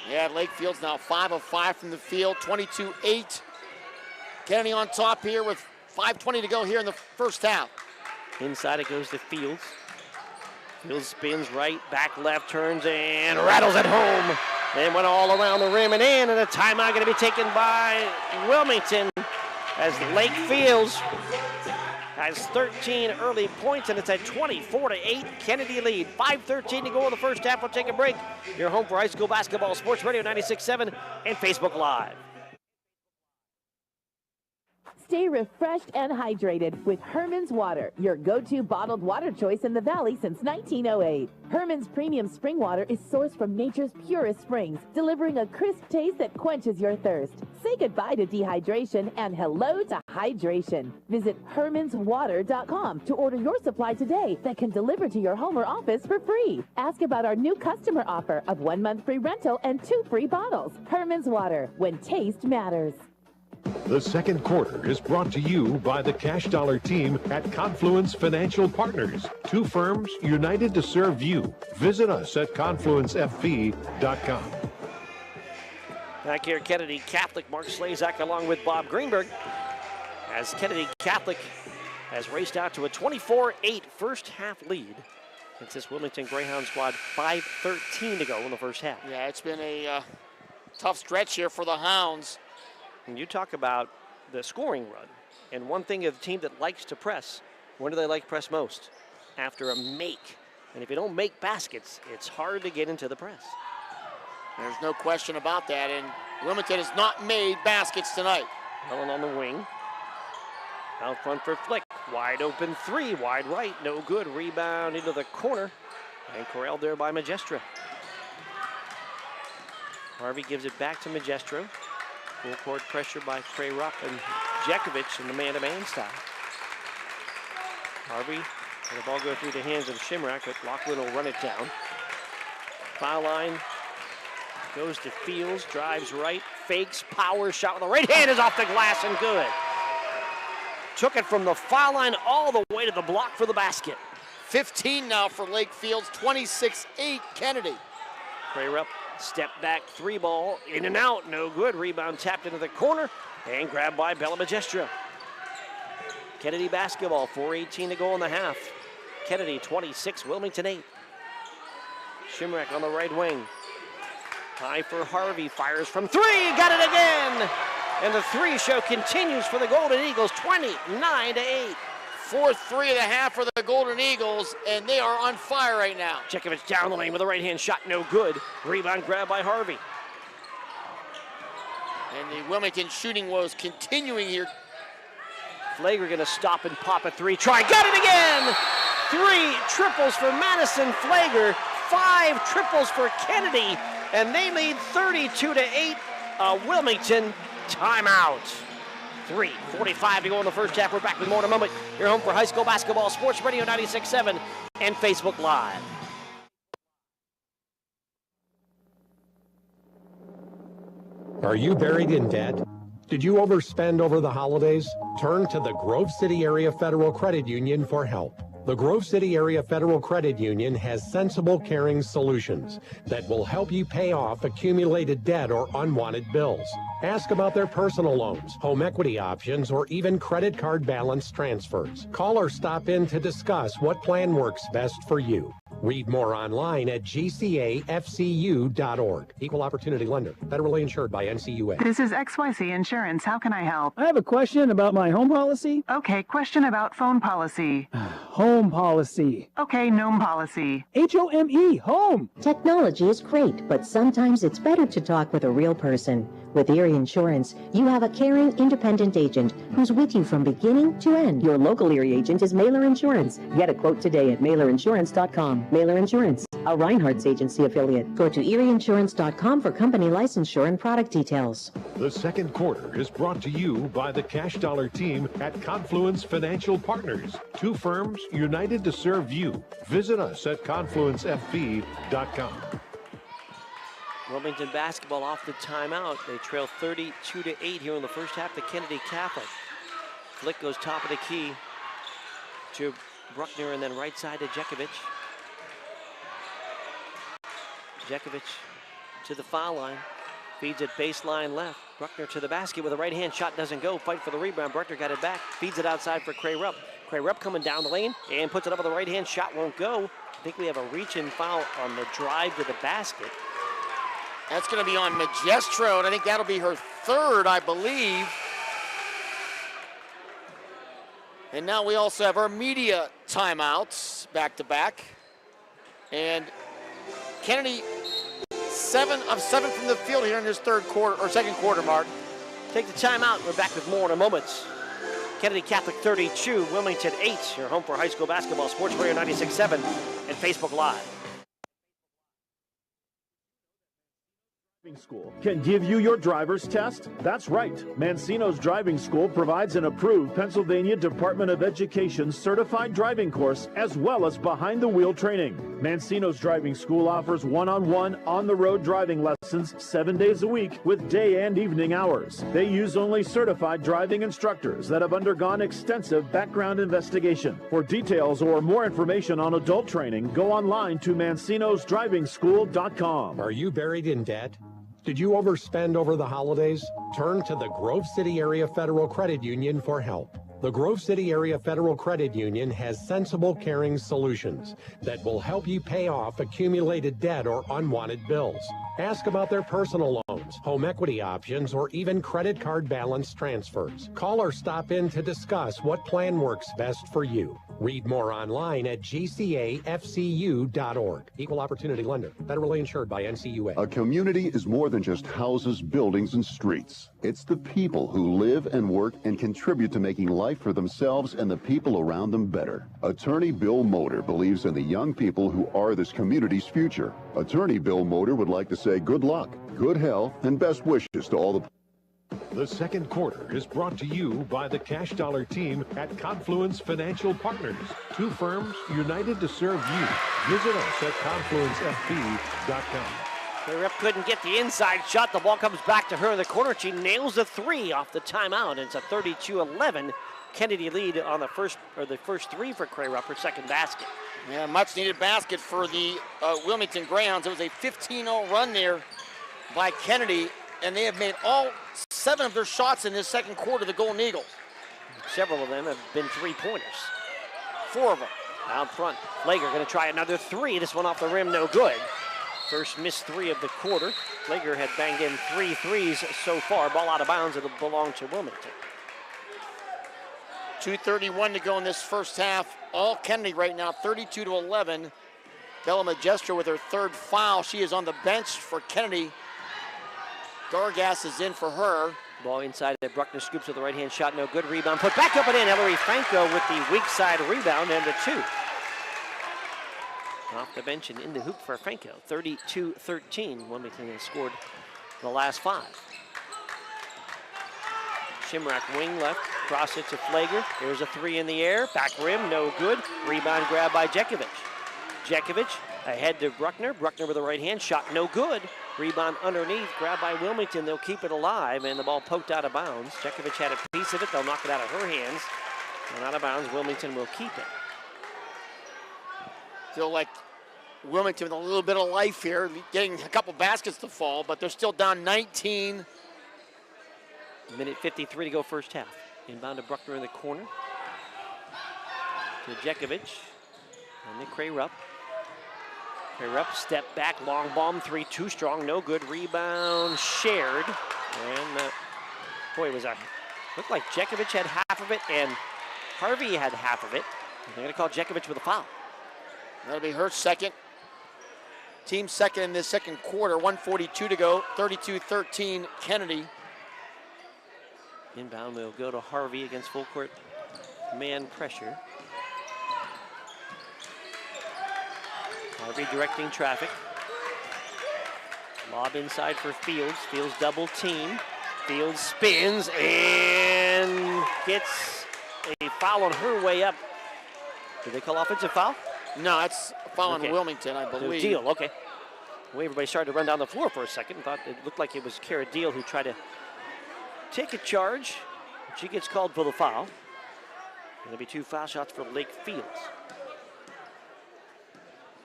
Yeah, Lake Fields now 5 of 5 from the field. 22-8. Kennedy on top here with 5:20 to go here in the first half. Inside it goes to Fields. Fields spins right, back left, turns and rattles it home. Then went all around the rim and in, and a timeout going to be taken by Wilmington as Lake Fields has 13 early points, and it's at 24-8. Kennedy lead. 5:13 to go in the first half. We'll take a break. You're home for high school basketball, Sports Radio 96.7 and Facebook Live. Stay refreshed and hydrated with Herman's Water, your go-to bottled water choice in the Valley since 1908. Herman's premium spring water is sourced from nature's purest springs, delivering a crisp taste that quenches your thirst. Say goodbye to dehydration and hello to hydration. Visit hermanswater.com to order your supply today that can deliver to your home or office for free. Ask about our new customer offer of 1 month free rental and 2 free bottles. Herman's Water, when taste matters. The second quarter is brought to you by the Cash Dollar team at Confluence Financial Partners. Two firms united to serve you. Visit us at confluencefp.com. Back here at Kennedy Catholic, Mark Slazak along with Bob Greenberg, as Kennedy Catholic has raced out to a 24-8 first half lead against this Wilmington Greyhound squad. 5:13 to go in the first half. Yeah, it's been a tough stretch here for the Hounds. When you talk about the scoring run, and one thing of the team that likes to press, when do they like to press most? After a make. And if you don't make baskets, it's hard to get into the press. There's no question about that, and Wilmington has not made baskets tonight. Helen on the wing. Out front for Flick. Wide open three, wide right, no good. Rebound into the corner, and corralled there by Magestro. Harvey gives it back to Magestro. Full court pressure by Trey Rupp and Jackovich in the man-to-man style. Harvey, and the ball go through the hands of Shimrak, but Lachlan will run it down. Foul line goes to Fields, drives right, fakes, power shot with the right hand is off the glass and good. Took it from the foul line all the way to the block for the basket. 15 now for Lake Fields, 26-8 Kennedy. Trey Rupp. Step back, three ball, in and out, no good. Rebound tapped into the corner and grabbed by Bella Magestro. Kennedy basketball, 4:18 to go in the half. Kennedy 26, Wilmington 8. Shimrak on the right wing. High for Harvey, fires from three, got it again! And the three show continues for the Golden Eagles, 29-8. Fourth three of the half for the Golden Eagles, and they are on fire right now. Jackovich down the lane with a right-hand shot, no good. Rebound grab by Harvey. And the Wilmington shooting woes continuing here. Flager gonna stop and pop a three. Try, got it again! 3 triples for Madison Flager, 5 triples for Kennedy, and they lead 32-8. Wilmington timeout. 3:45 to go in the first half. We're back with more in a moment. You're home for high school basketball, Sports Radio 96.7 and Facebook Live. Are you buried in debt? Did you overspend over the holidays? Turn to the Grove City Area Federal Credit Union for help. The Grove City Area Federal Credit Union has sensible, caring solutions that will help you pay off accumulated debt or unwanted bills. Ask about their personal loans, home equity options, or even credit card balance transfers. Call or stop in to discuss what plan works best for you. Read more online at gcafcu.org. Equal Opportunity Lender. Federally insured by NCUA. This is XYZ Insurance. How can I help? I have a question about my home policy. Okay, question about phone policy. Home policy. Okay, gnome policy. HOME, home. Technology is great, but sometimes it's better to talk with a real person. With Erie Insurance, you have a caring, independent agent who's with you from beginning to end. Your local Erie agent is Mailer Insurance. Get a quote today at mailerinsurance.com. Mailer Insurance, a Reinhardt's agency affiliate. Go to erieinsurance.com for company licensure and product details. The second quarter is brought to you by the Cash Dollar team at Confluence Financial Partners. 2 firms united to serve you. Visit us at confluencefb.com. Wilmington basketball off the timeout. They trail 32-8 here in the first half to Kennedy Catholic. Flick goes top of the key to Bruckner and then right side to Jackovich. Jackovich to the foul line. Feeds it baseline left. Bruckner to the basket with a right-hand shot, doesn't go. Fight for the rebound. Bruckner got it back. Feeds it outside for Cray Rupp. Cray Rupp coming down the lane and puts it up with a right-hand shot. Won't go. I think we have a reach-in foul on the drive to the basket. That's going to be on Magestro, and I think that'll be her third, I believe. And now we also have our media timeouts back-to-back. And Kennedy, 7 of 7 from the field here in this third quarter, or second quarter, Mark. Take the timeout. We're back with more in a moment. Kennedy Catholic 32, Wilmington 8. Your home for high school basketball, Sports Radio 96.7 and Facebook Live. School can give you your driver's test? That's right. Mancino's Driving School provides an approved Pennsylvania Department of Education certified driving course as well as behind-the-wheel training. Mancino's Driving School offers one-on-one, on-the-road driving lessons 7 days a week with day and evening hours. They use only certified driving instructors that have undergone extensive background investigation. For details or more information on adult training, go online to mancinosdrivingschool.com. Are you buried in debt? Did you overspend over the holidays? Turn to the Grove City Area Federal Credit Union for help. The Grove City Area Federal Credit Union has sensible, caring solutions that will help you pay off accumulated debt or unwanted bills. Ask about their personal loans, home equity options, or even credit card balance transfers. Call or stop in to discuss what plan works best for you. Read more online at gcafcu.org. Equal Opportunity Lender. Federally insured by NCUA. A community is more than just houses, buildings, and streets. It's the people who live and work and contribute to making life for themselves and the people around them better. Attorney Bill Motor believes in the young people who are this community's future. Attorney Bill Motor would like to say good luck, good health, and best wishes to all the... The second quarter is brought to you by the Cash Dollar team at Confluence Financial Partners. 2 firms united to serve you. Visit us at confluencefb.com. The rep couldn't get the inside shot. The ball comes back to her in the corner. She nails the 3 off the timeout, and it's a 32-11 Kennedy lead on the first 3 for Cray Rupp, her second basket. Yeah, much needed basket for the Wilmington Greyhounds. It was a 15-0 run there by Kennedy, and they have made all 7 of their shots in this second quarter, the Golden Eagles. Several of them have been 3-pointers. 4 of them out front. Flager going to try another 3. This one off the rim, no good. First missed 3 of the quarter. Flager had banged in 3 threes so far. Ball out of bounds. It'll belong to Wilmington. 2:31 to go in this first half. All Kennedy right now, 32-11. Coach Magestro with her third foul. She is on the bench for Kennedy. Dargas is in for her. Ball inside. Bruckner scoops with the right-hand shot. No good. Rebound put back up and in. Ellery Franco with the weak side rebound and the 2. Off the bench and in the hoop for Franco. 32-13. Wilmington has scored the last 5. Shimrack wing left. Cross it to Flager. There's a 3 in the air. Back rim. No good. Rebound grab by Jackovich. Jackovich ahead to Bruckner. Bruckner with the right hand shot, no good. Rebound underneath, grabbed by Wilmington. They'll keep it alive, and the ball poked out of bounds. Jackovich had a piece of it. They'll knock it out of her hands. And out of bounds, Wilmington will keep it. Feel like Wilmington with a little bit of life here, getting a couple baskets to fall, but they're still down 19. Minute 53 to go first half. Inbound to Bruckner in the corner. To Jackovich. And to Cray Rupp. Cray Rupp, step back, long bomb, 3 too strong, no good. Rebound shared. And boy, it was looked like Jackovich had half of it and Harvey had half of it. They're gonna call Jackovich with a foul. That'll be her second. Team second in this second quarter, 1:42 to go, 32-13 Kennedy. Inbound will go to Harvey against full court man pressure. Harvey directing traffic. Lob inside for Fields. Fields double team. Fields spins and gets a foul on her way up. Did they call offensive foul? No, that's a foul on Wilmington, I believe. Deal, okay. The way everybody started to run down the floor for a second. Thought it looked like it was Kara Deal who tried to take a charge. She gets called for the foul. There'll be 2 foul shots for Lake Fields.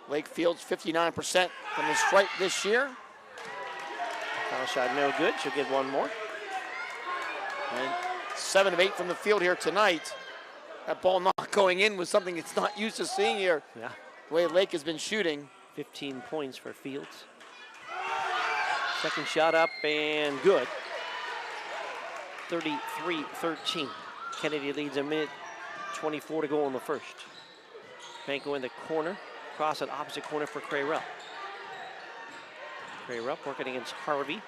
Lake Fields 59% from the stripe this year. Foul shot no good. She'll get 1 more. And 7 of 8 from the field here tonight. That ball not going in was something it's not used to seeing here. Yeah. The way Lake has been shooting. 15 points for Fields. Second shot up and good. 33-13. Kennedy leads a minute 24 to go in the first. Franco in the corner. Cross at opposite corner for Cray Rupp. Cray Rupp working against Harvey.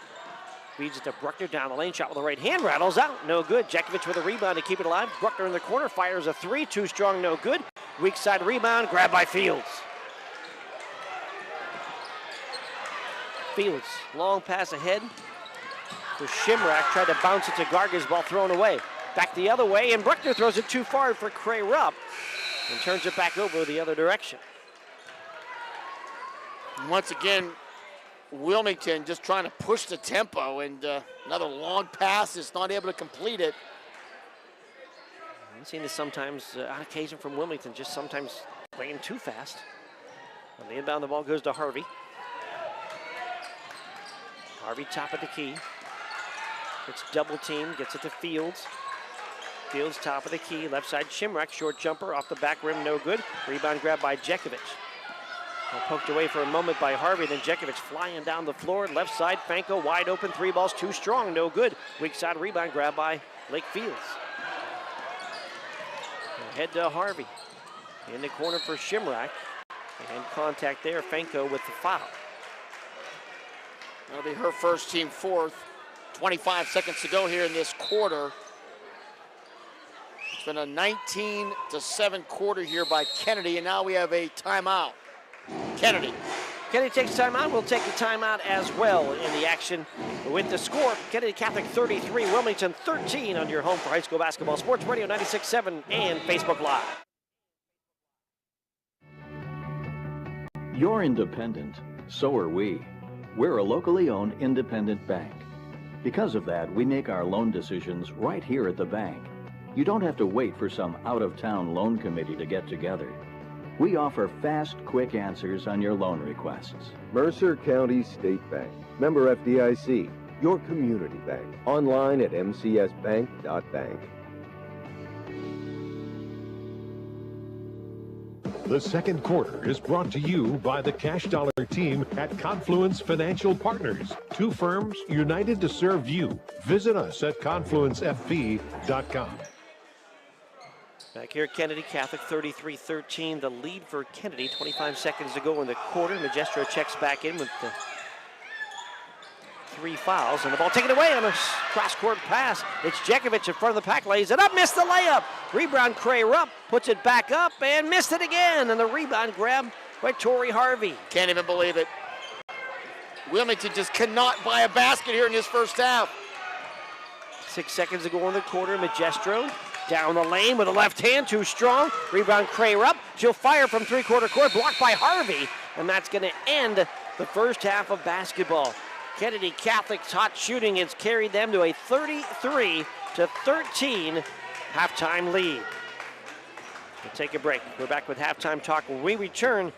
Feeds it to Bruckner down the lane. Shot with the right hand. Rattles out. No good. Jackovich with a rebound to keep it alive. Bruckner in the corner. Fires a 3. Too strong. No good. Weak side rebound. Grabbed by Fields. Fields. Long pass ahead for Shimrack. Tried to bounce it to Garga's. Ball thrown away. Back the other way. And Bruckner throws it too far for Cray Rupp. And turns it back over the other direction. Once again, Wilmington just trying to push the tempo, and another long pass is not able to complete it. I've seen this sometimes on occasion from Wilmington, just sometimes playing too fast. On the inbound, the ball goes to Harvey. Harvey top of the key. It's double team, gets it to Fields. Fields top of the key, left side Shimrack, short jumper off the back rim, no good. Rebound grab by Jackovich. Poked away for a moment by Harvey, then Jackovich flying down the floor. Left side, Franco wide open, 3 balls too strong, no good. Weak side rebound grab by Lake Fields. Head to Harvey. In the corner for Shimrack. And contact there, Franco with the foul. That'll be her first, team fourth. 25 seconds to go here in this quarter. It's been a 19-7 quarter here by Kennedy, and now we have a timeout. Kennedy takes timeout. We'll take a timeout as well in the action with the score. Kennedy Catholic 33, Wilmington 13 on your home for high school basketball. Sports Radio 96.7 and Facebook Live. You're independent. So are we. We're a locally owned independent bank. Because of that, we make our loan decisions right here at the bank. You don't have to wait for some out-of-town loan committee to get together. We offer fast, quick answers on your loan requests. Mercer County State Bank. Member FDIC. Your community bank. Online at mcsbank.bank. The second quarter is brought to you by the Cash Dollar team at Confluence Financial Partners. 2 firms united to serve you. Visit us at confluencefp.com. Back here, Kennedy Catholic 33-13, the lead for Kennedy. 25 seconds to go in the quarter. Magestro checks back in with the 3 fouls, and the ball taken away on a cross-court pass. It's Jackovich in front of the pack, lays it up, missed the layup. Rebound, Cray Rupp puts it back up and missed it again, and the rebound grab by Torrey Harvey. Can't even believe it. Wilmington just cannot buy a basket here in this first half. 6 seconds to go in the quarter. Magestro down the lane with a left hand, too strong. Rebound, Cray Rupp. She'll fire from three-quarter court, blocked by Harvey, and that's going to end the first half of basketball. Kennedy Catholic's hot shooting has carried them to a 33-13 halftime lead. We'll take a break. We're back with halftime talk when we return.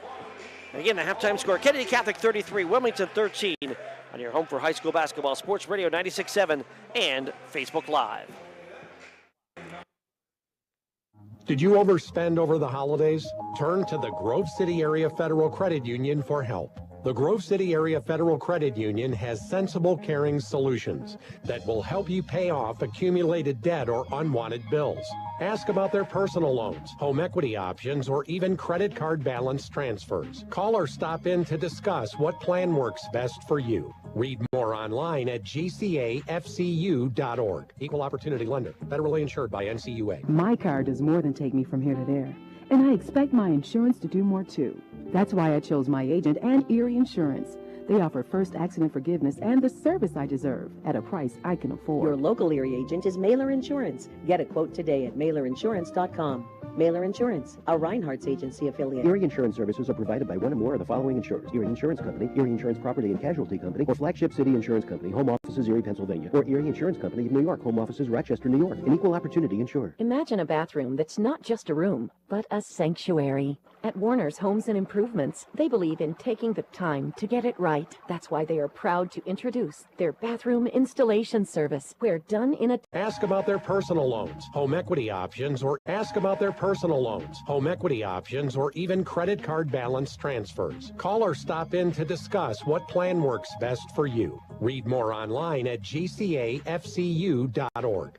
Again, the halftime score, Kennedy Catholic 33, Wilmington 13, on your home for high school basketball, Sports Radio 96.7 and Facebook Live. Did you overspend over the holidays? Turn to the Grove City Area Federal Credit Union for help. The Grove City Area Federal Credit Union has sensible, caring solutions that will help you pay off accumulated debt or unwanted bills. Ask about their personal loans, home equity options, or even credit card balance transfers. Call or stop in to discuss what plan works best for you. Read more online at gcafcu.org. Equal Opportunity Lender. Federally insured by NCUA. My car does more than take me from here to there. And I expect my insurance to do more too. That's why I chose my agent and Erie Insurance. They offer first accident forgiveness and the service I deserve at a price I can afford. Your local Erie agent is Mailer Insurance. Get a quote today at mailerinsurance.com. Mailer Insurance, a Reinhardt's agency affiliate. Erie Insurance services are provided by one or more of the following insurers: Erie Insurance Company, Erie Insurance Property and Casualty Company, or Flagship City Insurance Company, home offices Erie, Pennsylvania, or Erie Insurance Company of New York, home offices Rochester, New York, an equal opportunity insurer. Imagine a bathroom that's not just a room, but a sanctuary. At Warner's Homes and Improvements, they believe in taking the time to get it right. That's why they are proud to introduce their bathroom installation service, where done in a... Ask about their personal loans, home equity options, or even credit card balance transfers. Call or stop in to discuss what plan works best for you. Read more online at gcafcu.org.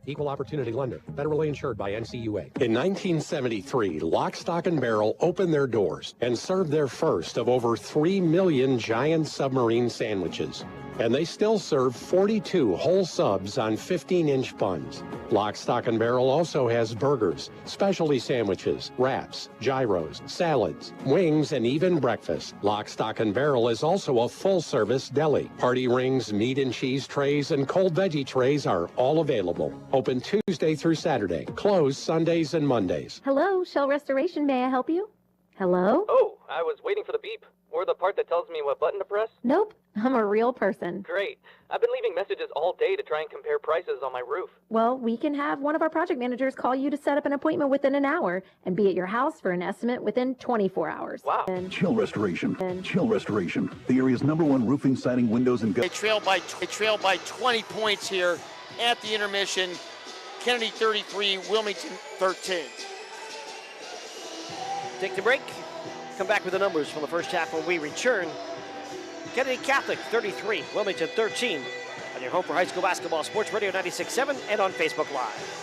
Equal Opportunity Lender. Federally insured by NCUA. In 1973, Lock, Stock, and Barrel opened their doors and served their first of over 3 million giant submarine sandwiches. And they still serve 42 whole subs on 15-inch buns. Lock, Stock, and Barrel also has burgers, specialty sandwiches, wraps, gyros, salads, wings, and even breakfast. Lock, Stock, and Barrel is also a full-service deli. Party rings, meat and cheese trays, and cold veggie trays are all available. Open Tuesday through Saturday. Closed Sundays and Mondays. Hello, Shell Restoration. May I help you? Hello? Oh, I was waiting for the beep. Or the part that tells me what button to press? Nope, I'm a real person. Great. I've been leaving messages all day to try and compare prices on my roof. Well, we can have one of our project managers call you to set up an appointment within an hour and be at your house for an estimate within 24 hours. Wow. Chill Restoration. Chill Restoration. The area's #1 roofing, siding, windows, and They trail by 20 points here at the intermission. Kennedy 33, Wilmington 13. Take the break. Come back with the numbers from the first half when we return. Kennedy Catholic 33, Wilmington 13. On your home for high school basketball, Sports Radio 96.7 and on Facebook Live.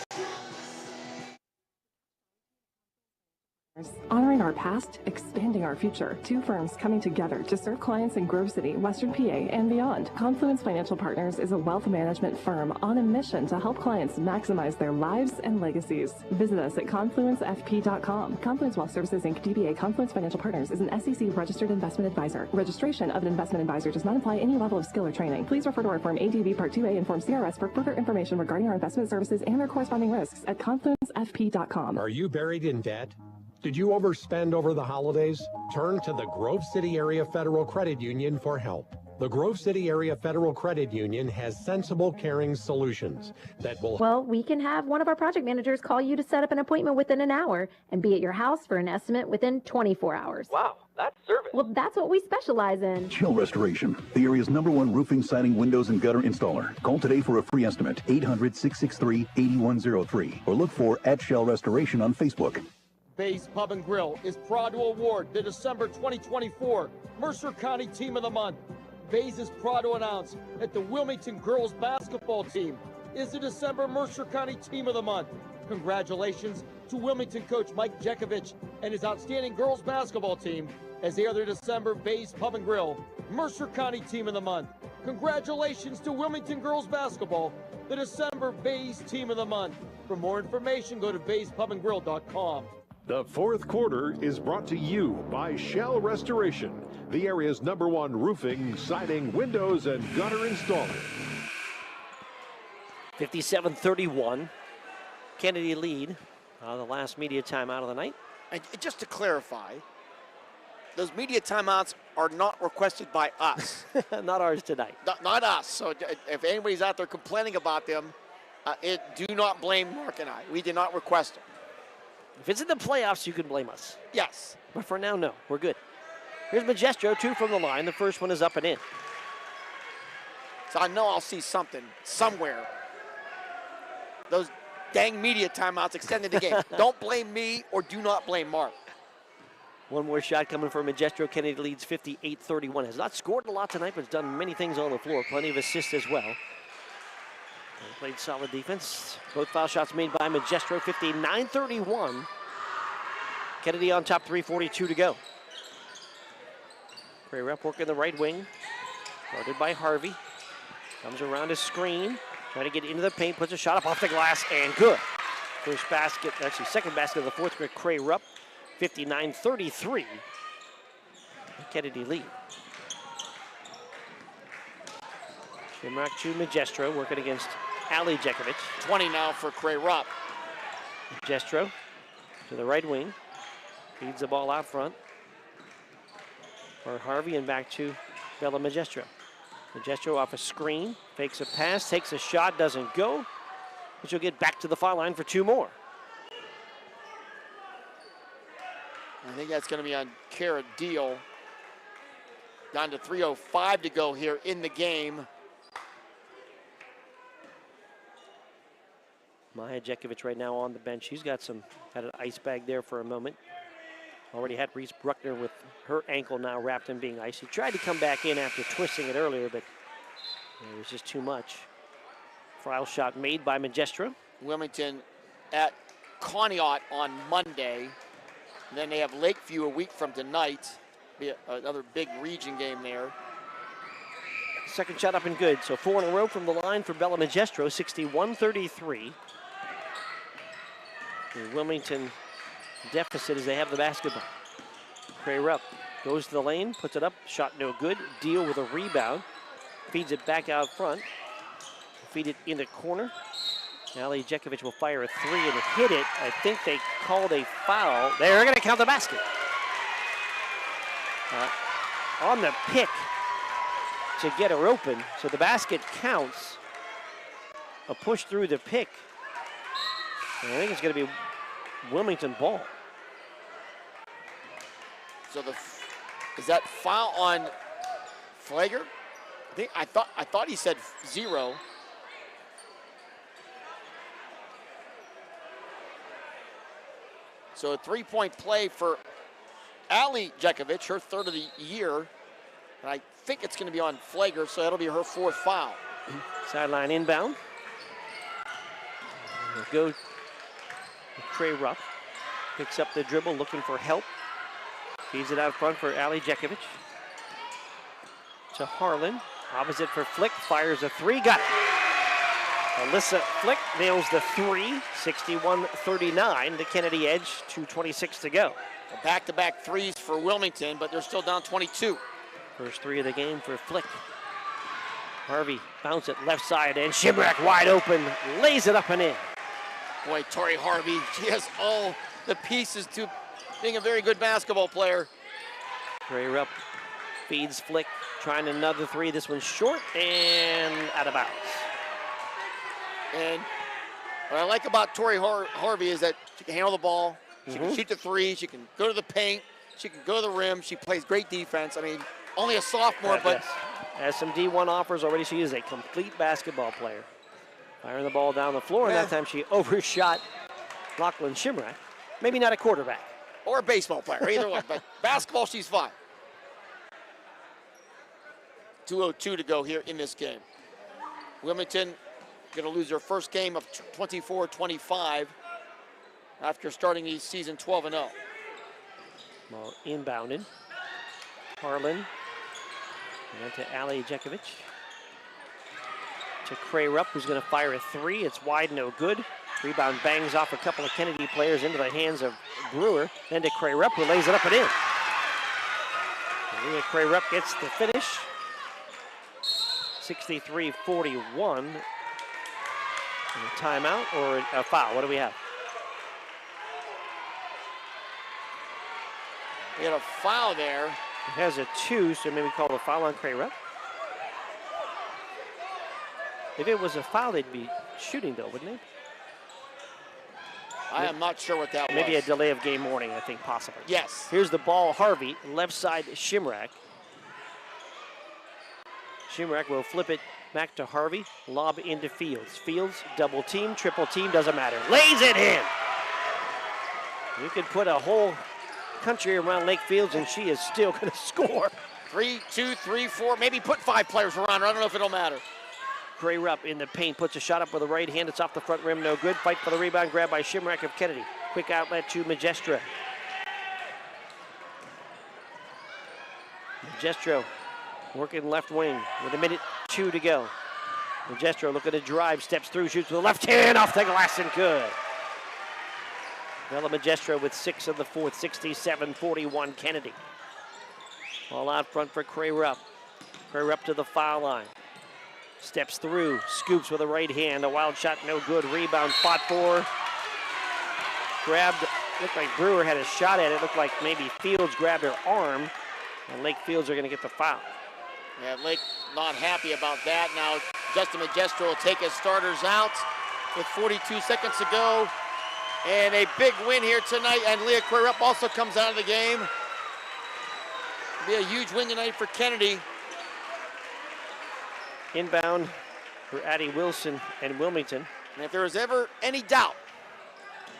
Honoring our past, expanding our future. Two firms coming together to serve clients in Grove City, Western PA, and beyond. Confluence Financial Partners is a wealth management firm on a mission to help clients maximize their lives and legacies. Visit us at confluencefp.com. Confluence Wealth Services Inc. DBA Confluence Financial Partners is an SEC registered investment advisor. Registration of an investment advisor does not imply any level of skill or training. Please refer to our Form ADV Part 2A and Form CRS for further information regarding our investment services and their corresponding risks at confluencefp.com. Are you buried in debt? Did you overspend over the holidays? Turn to the Grove City Area Federal Credit Union for help. The Grove City Area Federal Credit Union has sensible, caring solutions that will... Well, we can have one of our project managers call you to set up an appointment within an hour and be at your house for an estimate within 24 hours. Wow, that's service. Well, that's what we specialize in. Chill Restoration. The area's #1 roofing, siding, windows, and gutter installer. Call today for a free estimate. 800-663-8103. Or look for @Shell Restoration on Facebook. Bay's Pub and Grill is proud to award the December 2024 Mercer County Team of the Month. Bay's is proud to announce that the Wilmington girls basketball team is the December Mercer County Team of the Month. Congratulations to Wilmington coach Mike Jackovich and his outstanding girls basketball team as they are their December Bays Pub and Grill Mercer County Team of the Month. Congratulations to Wilmington girls basketball, the December Bays Team of the Month. For more information, go to bayspubandgrill.com. The fourth quarter is brought to you by Shell Restoration, the area's #1 roofing, siding, windows, and gutter installer. 57-31. Kennedy lead. The last media timeout of the night. And just to clarify, those media timeouts are not requested by us. Not ours tonight. Not us. So if anybody's out there complaining about them, do not blame Mark and I. We did not request them. If it's in the playoffs, you can blame us. Yes. But for now, no. We're good. Here's Magestro, 2 from the line. The first one is up and in. So I know I'll see something somewhere. Those dang media timeouts extended the game. Don't blame me or do not blame Mark. One more shot coming from Magestro. Kennedy leads 58-31. Has not scored a lot tonight, but has done many things on the floor. Plenty of assists as well. And played solid defense. Both foul shots made by Magestro. 59-31. Kennedy on top, 3:42 to go. Gray rep working the right wing. Guarded by Harvey. Comes around his screen. Trying to get into the paint. Puts a shot up off the glass and good. First basket, actually second basket of the fourth for Cray Rupp. 59-33. Kennedy lead. Shimrock to Magestro working against Ali Jackovich. 20 now for Cray Rupp. Magestro to the right wing. Feeds the ball out front. For Harvey and back to Bella Magestro. Magestro off a screen, fakes a pass, takes a shot, doesn't go. But she'll get back to the foul line for 2 more. I think that's going to be on Cara Deal. Down to 3:05 to go here in the game. Maya Jackovich right now on the bench. She's got had an ice bag there for a moment. Already had Reese Bruckner with her ankle now wrapped in being ice. She tried to come back in after twisting it earlier, but it was just too much. Foul shot made by Magestro. Wilmington at Conneaut on Monday. And then they have Lakeview a week from tonight. Be another big region game there. Second shot up and good. So 4 in a row from the line for Bella Magestro, 61-33. The Wilmington deficit as they have the basketball. Cray Rupp goes to the lane, puts it up, shot no good. Deal with a rebound. Feeds it back out front. Feed it in the corner. Ali Jackovich will fire a 3 and hit it. I think they called a foul. They're going to count the basket. On the pick to get her open. So the basket counts. A push through the pick. And I think it's going to be Wilmington ball. So is that foul on Flagger? I thought he said 0. So a 3-point play for Ali Jackovich, her 3rd of the year. And I think it's going to be on Flagger, so that'll be her 4th foul. Sideline inbound. We'll go with Cray Rupp. Picks up the dribble, looking for help. Feeds it out front for Ali Jackovich. To Harlan. Opposite for Flick. Fires a 3. Got it. Alyssa Flick nails the 3. 61-39. The Kennedy edge. 2:26 to go. Back-to-back threes for Wilmington, but they're still down 22. First 3 of the game for Flick. Harvey bounce it left side and Shimrack wide open. Lays it up and in. Boy, Tori Harvey, she has all the pieces to being a very good basketball player. Cray Rupp feeds Flick, trying another 3. This one's short and out of bounds. And what I like about Tori Harvey is that she can handle the ball, she can shoot the 3, she can go to the paint, she can go to the rim, she plays great defense. I mean, only a sophomore, but... Yes. Has some D1 offers already. She is a complete basketball player. Firing the ball down the floor, and that time she overshot Lachlan Shimrack. Maybe not a quarterback. Or a baseball player, either one. But basketball, she's fine. 2:02 to go here in this game. Wilmington going to lose their first game of 24-25. after starting the season 12-0. Ball inbounded. Harlan. And then to Ali Jackovich. To Cray Rupp, who's going to fire a three. It's wide, no good. Rebound bangs off a couple of Kennedy players into the hands of Brewer. Then to Cray Rupp, who lays it up and in. And Cray Rupp gets the finish. 63-41. A timeout or a foul? What do we have? We had a foul there. It has a 2, so maybe call a foul on Cray Rupp. If it was a foul, they'd be shooting, though, wouldn't they? I am not sure what that was. Maybe a delay of game warning, I think, possibly. Yes. Here's the ball, Harvey, left side, Shimrak. Shimrak will flip it back to Harvey, lob into Fields. Fields, double team, triple team, doesn't matter. Lays it in! You could put a whole country around Lake Fields and she is still going to score. 3, 2, 3, 4, maybe put 5 players around her. I don't know if it'll matter. Gray Rupp in the paint, puts a shot up with the right hand. It's off the front rim, no good. Fight for the rebound, grab by Shimrak of Kennedy. Quick outlet to Magestro. Magestro working left wing with 1:02 to go. Magestro looking to drive, steps through, shoots with the left hand off the glass and good. Bella Magestro with 6 of the fourth, 67-41 Kennedy. Ball out front for Cray Rupp. Cray Rupp to the foul line. Steps through, scoops with a right hand, a wild shot, no good. Rebound, fought for. Grabbed, looked like Brewer had a shot at it. Looked like maybe Fields grabbed her arm, and Lake Fields are going to get the foul. Yeah, Lake not happy about that. Now Justin Magestro will take his starters out with 42 seconds to go. And a big win here tonight, and Leah Cray Rupp also comes out of the game. It'll be a huge win tonight for Kennedy. Inbound for Addie Wilson and Wilmington. And if there was ever any doubt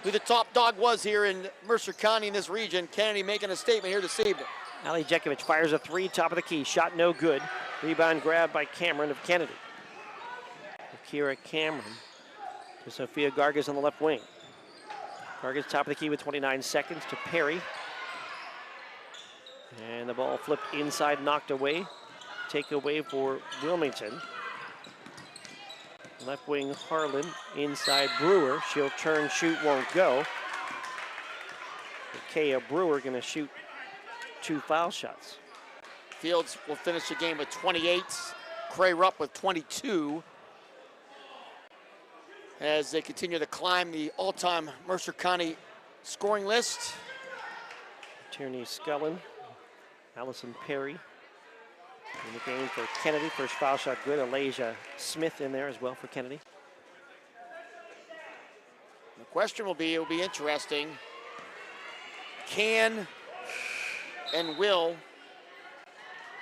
who the top dog was here in Mercer County in this region, Kennedy making a statement here this evening. Ali Jackovich fires a three, top of the key, shot no good. Rebound grabbed by Cameron of Kennedy. Akira Cameron to Sophia Gargas on the left wing. Gargas top of the key with 29 seconds to Perry. And the ball flipped inside, knocked away. Takeaway for Wilmington. Left wing Harlan, inside Brewer. She'll turn, shoot, won't go. Kaya Brewer going to shoot 2 foul shots. Fields will finish the game with 28. Cray Rupp with 22. As they continue to climb the all-time Mercer County scoring list. Tierney Scullin, Allison Perry in the game for Kennedy. First foul shot good. Alasia Smith in there as well for Kennedy. The question will be, it'll be interesting. Can and will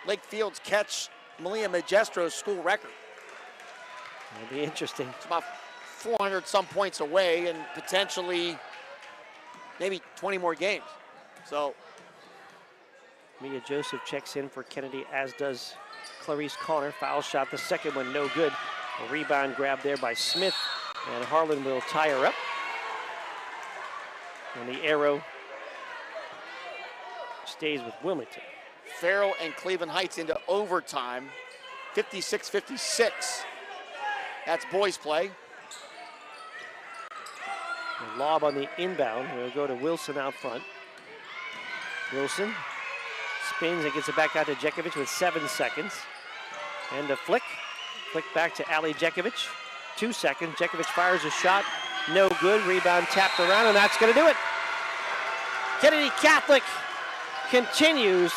Lake Fields catch Malia Magestro's school record? It'll be interesting. It's about 400 some points away and potentially maybe 20 more games. So Mia Joseph checks in for Kennedy, as does Clarice Connor. Foul shot, the second one no good. A rebound grab there by Smith, and Harlan will tie her up. And the arrow stays with Wilmington. Farrell and Cleveland Heights into overtime, 56-56. That's boys play. A lob on the inbound. We'll go to Wilson out front. Wilson spins and gets it back out to Jackovich with 7 seconds. And a flick. Flick back to Ali Jackovich. 2 seconds. Jackovich fires a shot. No good. Rebound tapped around, and that's going to do it. Kennedy Catholic continues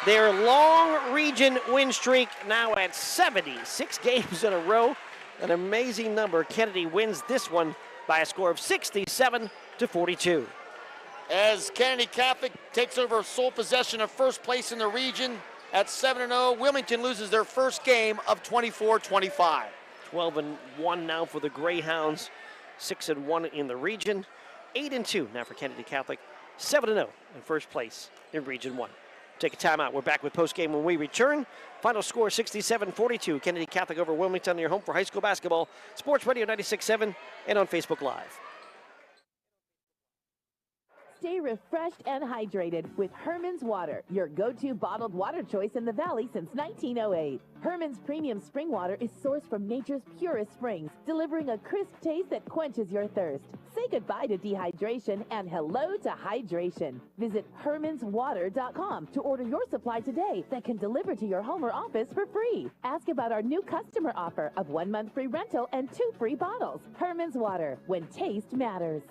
their long region win streak, now at 76 games in a row. An amazing number. Kennedy wins this one by a score of 67-42. As Kennedy Catholic takes over sole possession of first place in the region at 7-0, Wilmington loses their first game of 24-25. 12-1 now for the Greyhounds, 6-1 in the region, 8-2 now for Kennedy Catholic, 7-0 in first place in Region 1. Take a timeout. We're back with postgame when we return. Final score 67-42. Kennedy Catholic over Wilmington, your home for high school basketball. Sports Radio 96.7 and on Facebook Live. Stay refreshed and hydrated with Herman's Water, your go-to bottled water choice in the Valley since 1908. Herman's premium spring water is sourced from nature's purest springs, delivering a crisp taste that quenches your thirst. Say goodbye to dehydration and hello to hydration. Visit hermanswater.com to order your supply today that can deliver to your home or office for free. Ask about our new customer offer of 1 month free rental and 2 free bottles. Herman's Water, when taste matters.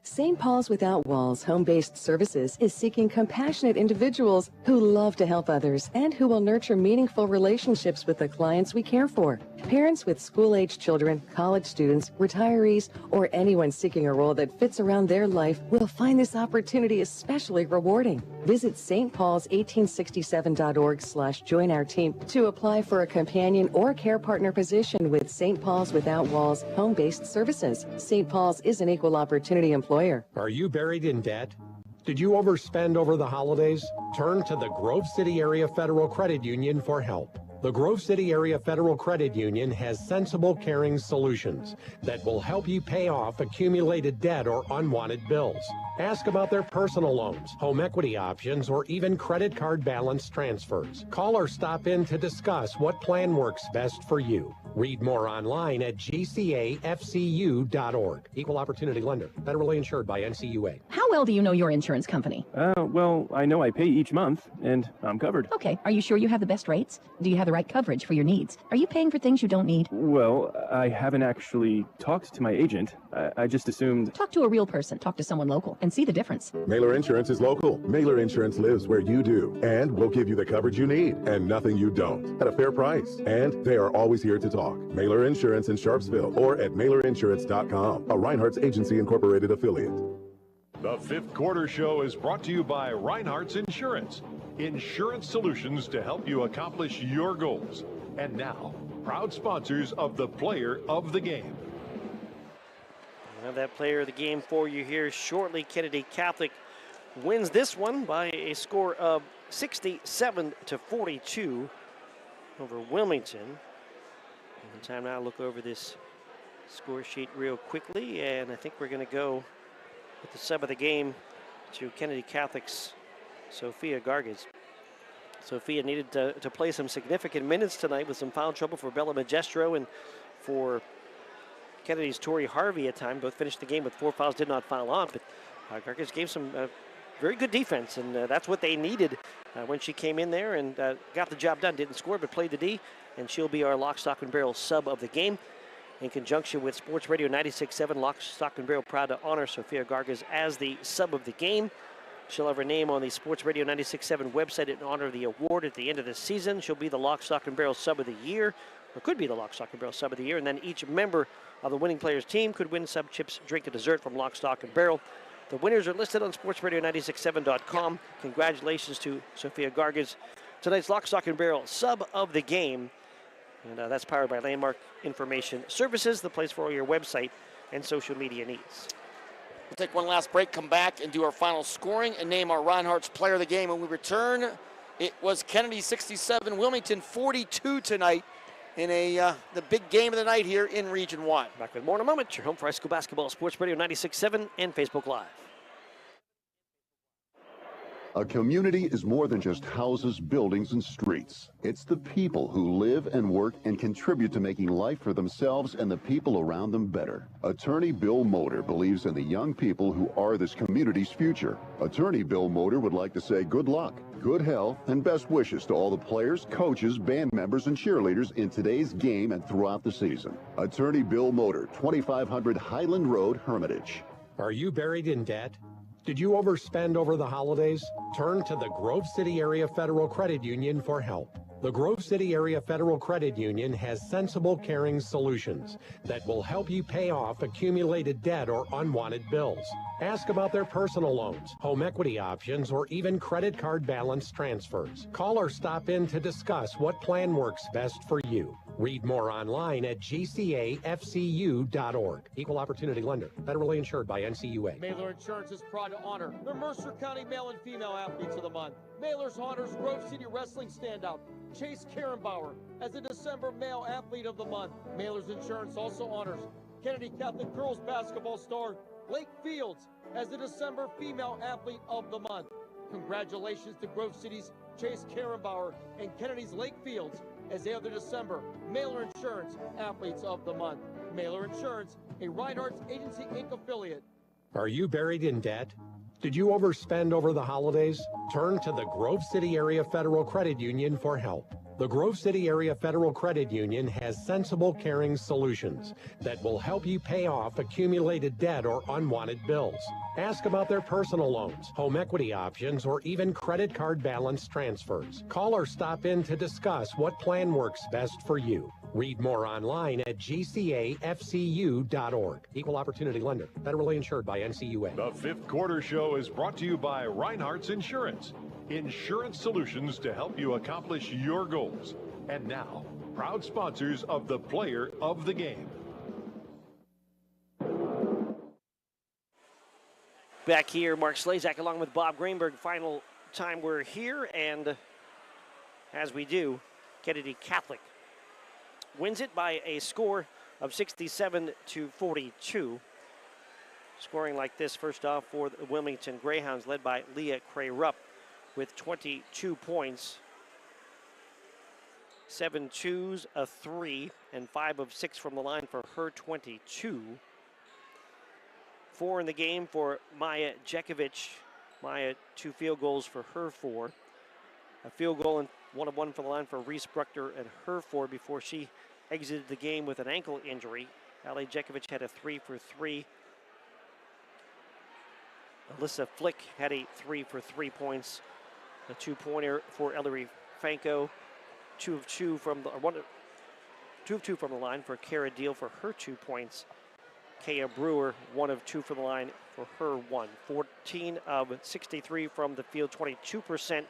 St. Paul's Without Walls Home-Based Services is seeking compassionate individuals who love to help others and who will nurture meaningful relationships with the clients we care for. Parents with school-aged children, college students, retirees, or anyone seeking a role that fits around their life will find this opportunity especially rewarding. Visit stpaul's1867.org/join our team to apply for a companion or care partner position with St. Paul's Without Walls Home-Based Services. St. Paul's is an equal opportunity employer. Are you buried in debt? Did you overspend over the holidays? Turn to the Grove City Area Federal Credit Union for help. The Grove City Area Federal Credit Union has sensible, caring solutions that will help you pay off accumulated debt or unwanted bills. Ask about their personal loans, home equity options, or even credit card balance transfers. Call or stop in to discuss what plan works best for you. Read more online at gcafcu.org. Equal Opportunity Lender. Federally insured by NCUA. How well do you know your insurance company? Well, I know I pay each month, and I'm covered. Okay. Are you sure you have the best rates? Do you have the right coverage for your needs? Are you paying for things you don't need? Well, I haven't actually talked to my agent. I just assumed... Talk to a real person. Talk to someone local and see the difference. Mailer Insurance is local. Mailer Insurance lives where you do, and will give you the coverage you need and nothing you don't at a fair price. And they are always here to talk. Mailer Insurance in Sharpsville or at mailerinsurance.com, a Reinhardt's Agency Incorporated affiliate. The fifth quarter show is brought to you by Reinhardt's Insurance. Insurance solutions to help you accomplish your goals. And now, proud sponsors of the Player of the Game. We'll have that Player of the Game for you here shortly. Kennedy Catholic wins this one by a score of 67-42 over Wilmington. And time now to look over this score sheet real quickly, and I think we're going to go with the sub of the game to Kennedy Catholic's Sophia Gargas. Sophia needed to play some significant minutes tonight with some foul trouble for Bella Magestro and for Kennedy's Tori Harvey at time. Both finished the game with 4 fouls, did not foul on, but Gargas gave some very good defense, and that's what they needed when she came in there and got the job done. Didn't score, but played the D, and she'll be our Lock, Stock, and Barrel sub of the game. In conjunction with Sports Radio 96.7, Lock, Stock, and Barrel proud to honor Sophia Gargas as the sub of the game. She'll have her name on the Sports Radio 96.7 website in honor of the award at the end of the season. She'll be the Lock, Stock, and Barrel sub of the year, or could be the Lock, Stock, and Barrel sub of the year, and then each member of the winning player's team could win sub chips, drink, and dessert from Lock, Stock, and Barrel. The winners are listed on sportsradio967.com. Congratulations to Sophia Gargas, tonight's Lock, Stock, and Barrel sub of the game. And that's powered by Landmark Information Services, the place for all your website and social media needs. We'll take one last break, come back and do our final scoring and name our Reinhardt's Player of the Game. When we return, it was Kennedy 67, Wilmington 42 tonight in the big game of the night here in Region 1. Back with more in a moment. Your home for high school basketball, Sports Radio 96.7 and Facebook Live. A community is more than just houses, buildings, and streets. It's the people who live and work and contribute to making life for themselves and the people around them better. Attorney Bill Motor believes in the young people who are this community's future. Attorney Bill Motor would like to say good luck, good health, and best wishes to all the players, coaches, band members, and cheerleaders in today's game and throughout the season. Attorney Bill Motor, 2500 Highland Road, Hermitage. Are you buried in debt? Did you overspend over the holidays? Turn to the Grove City Area Federal Credit Union for help. The Grove City Area Federal Credit Union has sensible, caring solutions that will help you pay off accumulated debt or unwanted bills. Ask about their personal loans, home equity options, or even credit card balance transfers. Call or stop in to discuss what plan works best for you. Read more online at gcafcu.org. Equal Opportunity Lender. Federally insured by NCUA. Mailer Insurance is proud to honor the Mercer County Male and Female Athletes of the Month. Mailer's honors Grove City Wrestling standout Chase Karenbauer as the December Male Athlete of the Month. Mailer's Insurance also honors Kennedy Catholic Girls Basketball star Lake Fields as the December Female Athlete of the Month. Congratulations to Grove City's Chase Karenbauer and Kennedy's Lake Fields as they are the December Mailer Insurance Athletes of the Month. Mailer Insurance, a Reinhardt's Agency Inc. affiliate. Are you buried in debt? Did you overspend over the holidays? Turn to the Grove City Area Federal Credit Union for help. The Grove City Area Federal Credit Union has sensible, caring solutions that will help you pay off accumulated debt or unwanted bills. Ask about their personal loans, home equity options, or even credit card balance transfers. Call or stop in to discuss what plan works best for you. Read more online at gcafcu.org. Equal Opportunity Lender. Federally insured by NCUA. The Fifth Quarter Show is brought to you by Reinhardt's Insurance. Insurance solutions to help you accomplish your goals. And now, proud sponsors of the Player of the Game. Back here, Mark Slazak along with Bob Greenberg. Final time we're here, and as we do, Kennedy Catholic wins it by a score of 67-42. Scoring like this, first off for the Wilmington Greyhounds, led by Leah Cray-Rupp with 22 points. 7 twos, a 3, and 5 of 6 from the line for her 22. 4 in the game for Maya Jackovich. Maya, 2 field goals for her 4. A field goal and 1 of 1 from the line for Reese Bruckner and her 4 before she exited the game with an ankle injury. Ali Jackovich had a 3 for 3. Alyssa Flick had a 3 for 3 points. A 2-pointer for Ellery Fanko. 2 of 2 from the line for Kara Deal for her 2 points. Kaya Brewer, 1 of 2 from the line for her 1. 14 of 63 from the field, 22%.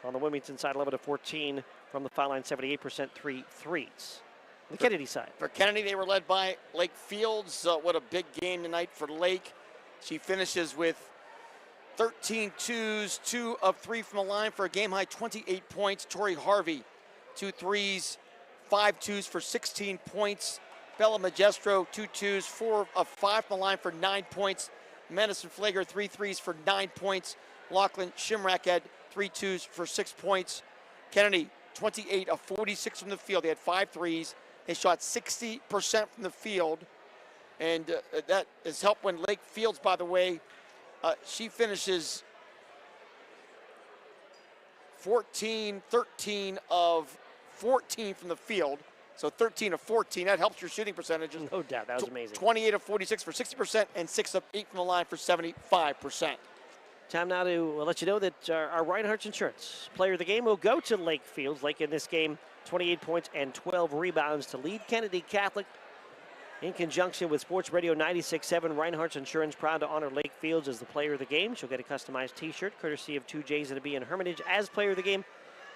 On the Wilmington side, 11 of 14 from the foul line, 78%, 3 threes. The Kennedy side. For Kennedy, they were led by Lake Fields. What a big game tonight for Lake. She finishes with 13 twos, 2 of 3 from the line for a game-high 28 points. Tori Harvey, 2 threes, 5 twos for 16 points. Bella Magestro, 2 twos, 4 of 5 from the line for 9 points. Madison Flager, 3 threes for 9 points. Lachlan Shimrack had 3 twos for 6 points. Kennedy, 28 of 46 from the field. They had 5 threes. They shot 60% from the field. And that has helped when Lake Fields, by the way, she finishes 13 of 14 from the field. So 13 of 14, that helps your shooting percentages. No doubt, that was amazing. 28 of 46 for 60% and 6 of 8 from the line for 75%. Time now to let you know that our Reinhardt's Insurance player of the game will go to Lake Fields. Lake in this game, 28 points and 12 rebounds to lead Kennedy Catholic. In conjunction with Sports Radio 96.7, Reinhardt's Insurance proud to honor Lake Fields as the player of the game. She'll get a customized t-shirt courtesy of 2 J's and a B in Hermitage as player of the game.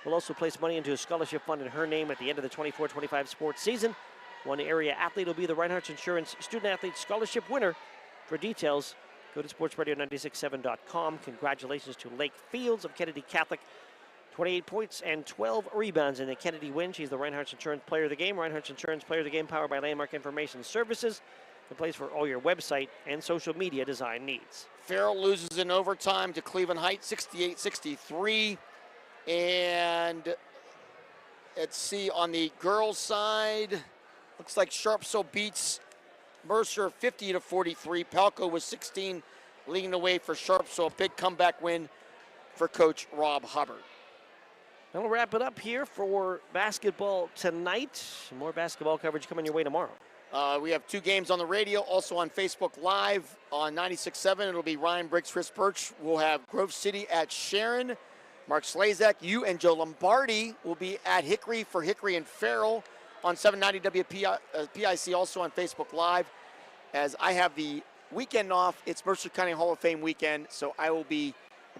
We'll also place money into a scholarship fund in her name at the end of the 24-25 sports season. One area athlete will be the Reinhardt's Insurance Student Athlete Scholarship winner. For details, go to sportsradio967.com. Congratulations to Lake Fields of Kennedy Catholic. 28 points and 12 rebounds in the Kennedy win. She's the Reinhardt's Insurance Player of the Game. Reinhardt's Insurance Player of the Game, powered by Landmark Information Services. The place for all your website and social media design needs. Farrell loses in overtime to Cleveland Heights, 68-63. And let's see, on the girls' side, looks like Sharpsville beats Mercer 50-43. Palco was 16, leading the way for Sharpsville. A big comeback win for Coach Rob Hubbard. And we'll wrap it up here for basketball tonight. More basketball coverage coming your way tomorrow. We have 2 games on the radio, also on Facebook Live on 96.7. It'll be Ryan Briggs, Chris Birch. We'll have Grove City at Sharon. Mark Slazak, you and Joe Lombardi will be at Hickory for Hickory and Farrell on 790 WPIC, also on Facebook Live. As I have the weekend off, it's Mercer County Hall of Fame weekend, so I will be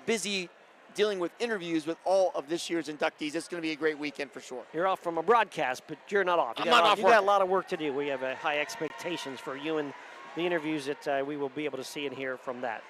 busy dealing with interviews with all of this year's inductees. It's going to be a great weekend for sure. You're off from a broadcast, but you're not off. You got a lot of work to do. We have high expectations for you and the interviews that we will be able to see and hear from that.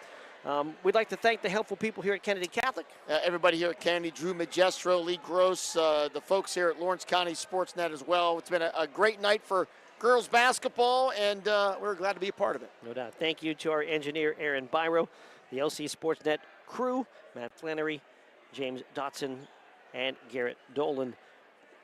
We'd like to thank the helpful people here at Kennedy Catholic. Everybody here at Kennedy, Drew Magestro, Lee Gross, the folks here at Lawrence County SportsNet as well. It's been a great night for girls basketball, and we're glad to be a part of it. No doubt. Thank you to our engineer, Aaron Byro, the LC SportsNet crew, Matt Flannery, James Dotson, and Garrett Dolan.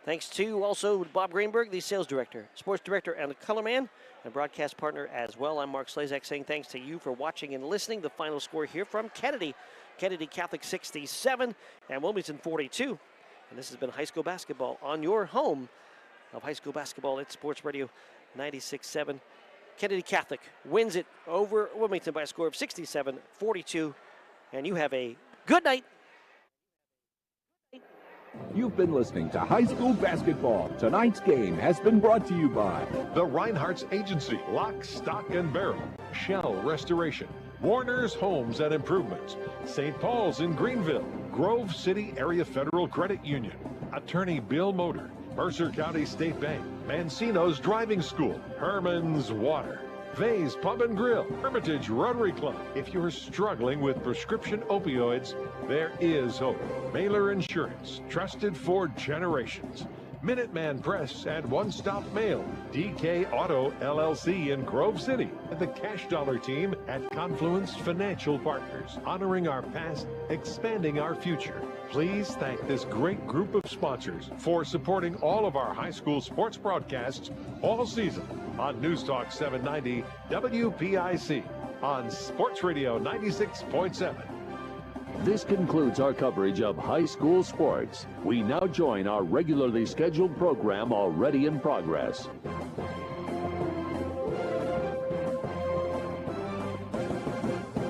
Thanks to also Bob Greenberg, the sales director, sports director, and the color man, and broadcast partner as well. I'm Mark Slazak saying thanks to you for watching and listening. The final score here from Kennedy. Kennedy Catholic 67 and Wilmington 42. And this has been high school basketball on your home of high school basketball at Sports Radio 96.7. Kennedy Catholic wins it over Wilmington by a score of 67-42. And you have a good night. You've been listening to High School Basketball. Tonight's game has been brought to you by the Reinhardt's Agency, Lock, Stock, and Barrel, Shell Restoration, Warner's Homes and Improvements, St. Paul's in Greenville, Grove City Area Federal Credit Union, Attorney Bill Motor, Mercer County State Bank, Mancino's Driving School, Herman's Water, Vay's Pub and Grill, Hermitage Rotary Club. If you're struggling with prescription opioids, there is hope. Mailer Insurance, trusted for generations. Minuteman Press and One Stop Mail, DK Auto LLC in Grove City, and the Cash Dollar team at Confluence Financial Partners, honoring our past, expanding our future. Please thank this great group of sponsors for supporting all of our high school sports broadcasts all season on News Talk 790 WPIC on Sports Radio 96.7. This concludes our coverage of high school sports. We now join our regularly scheduled program already in progress.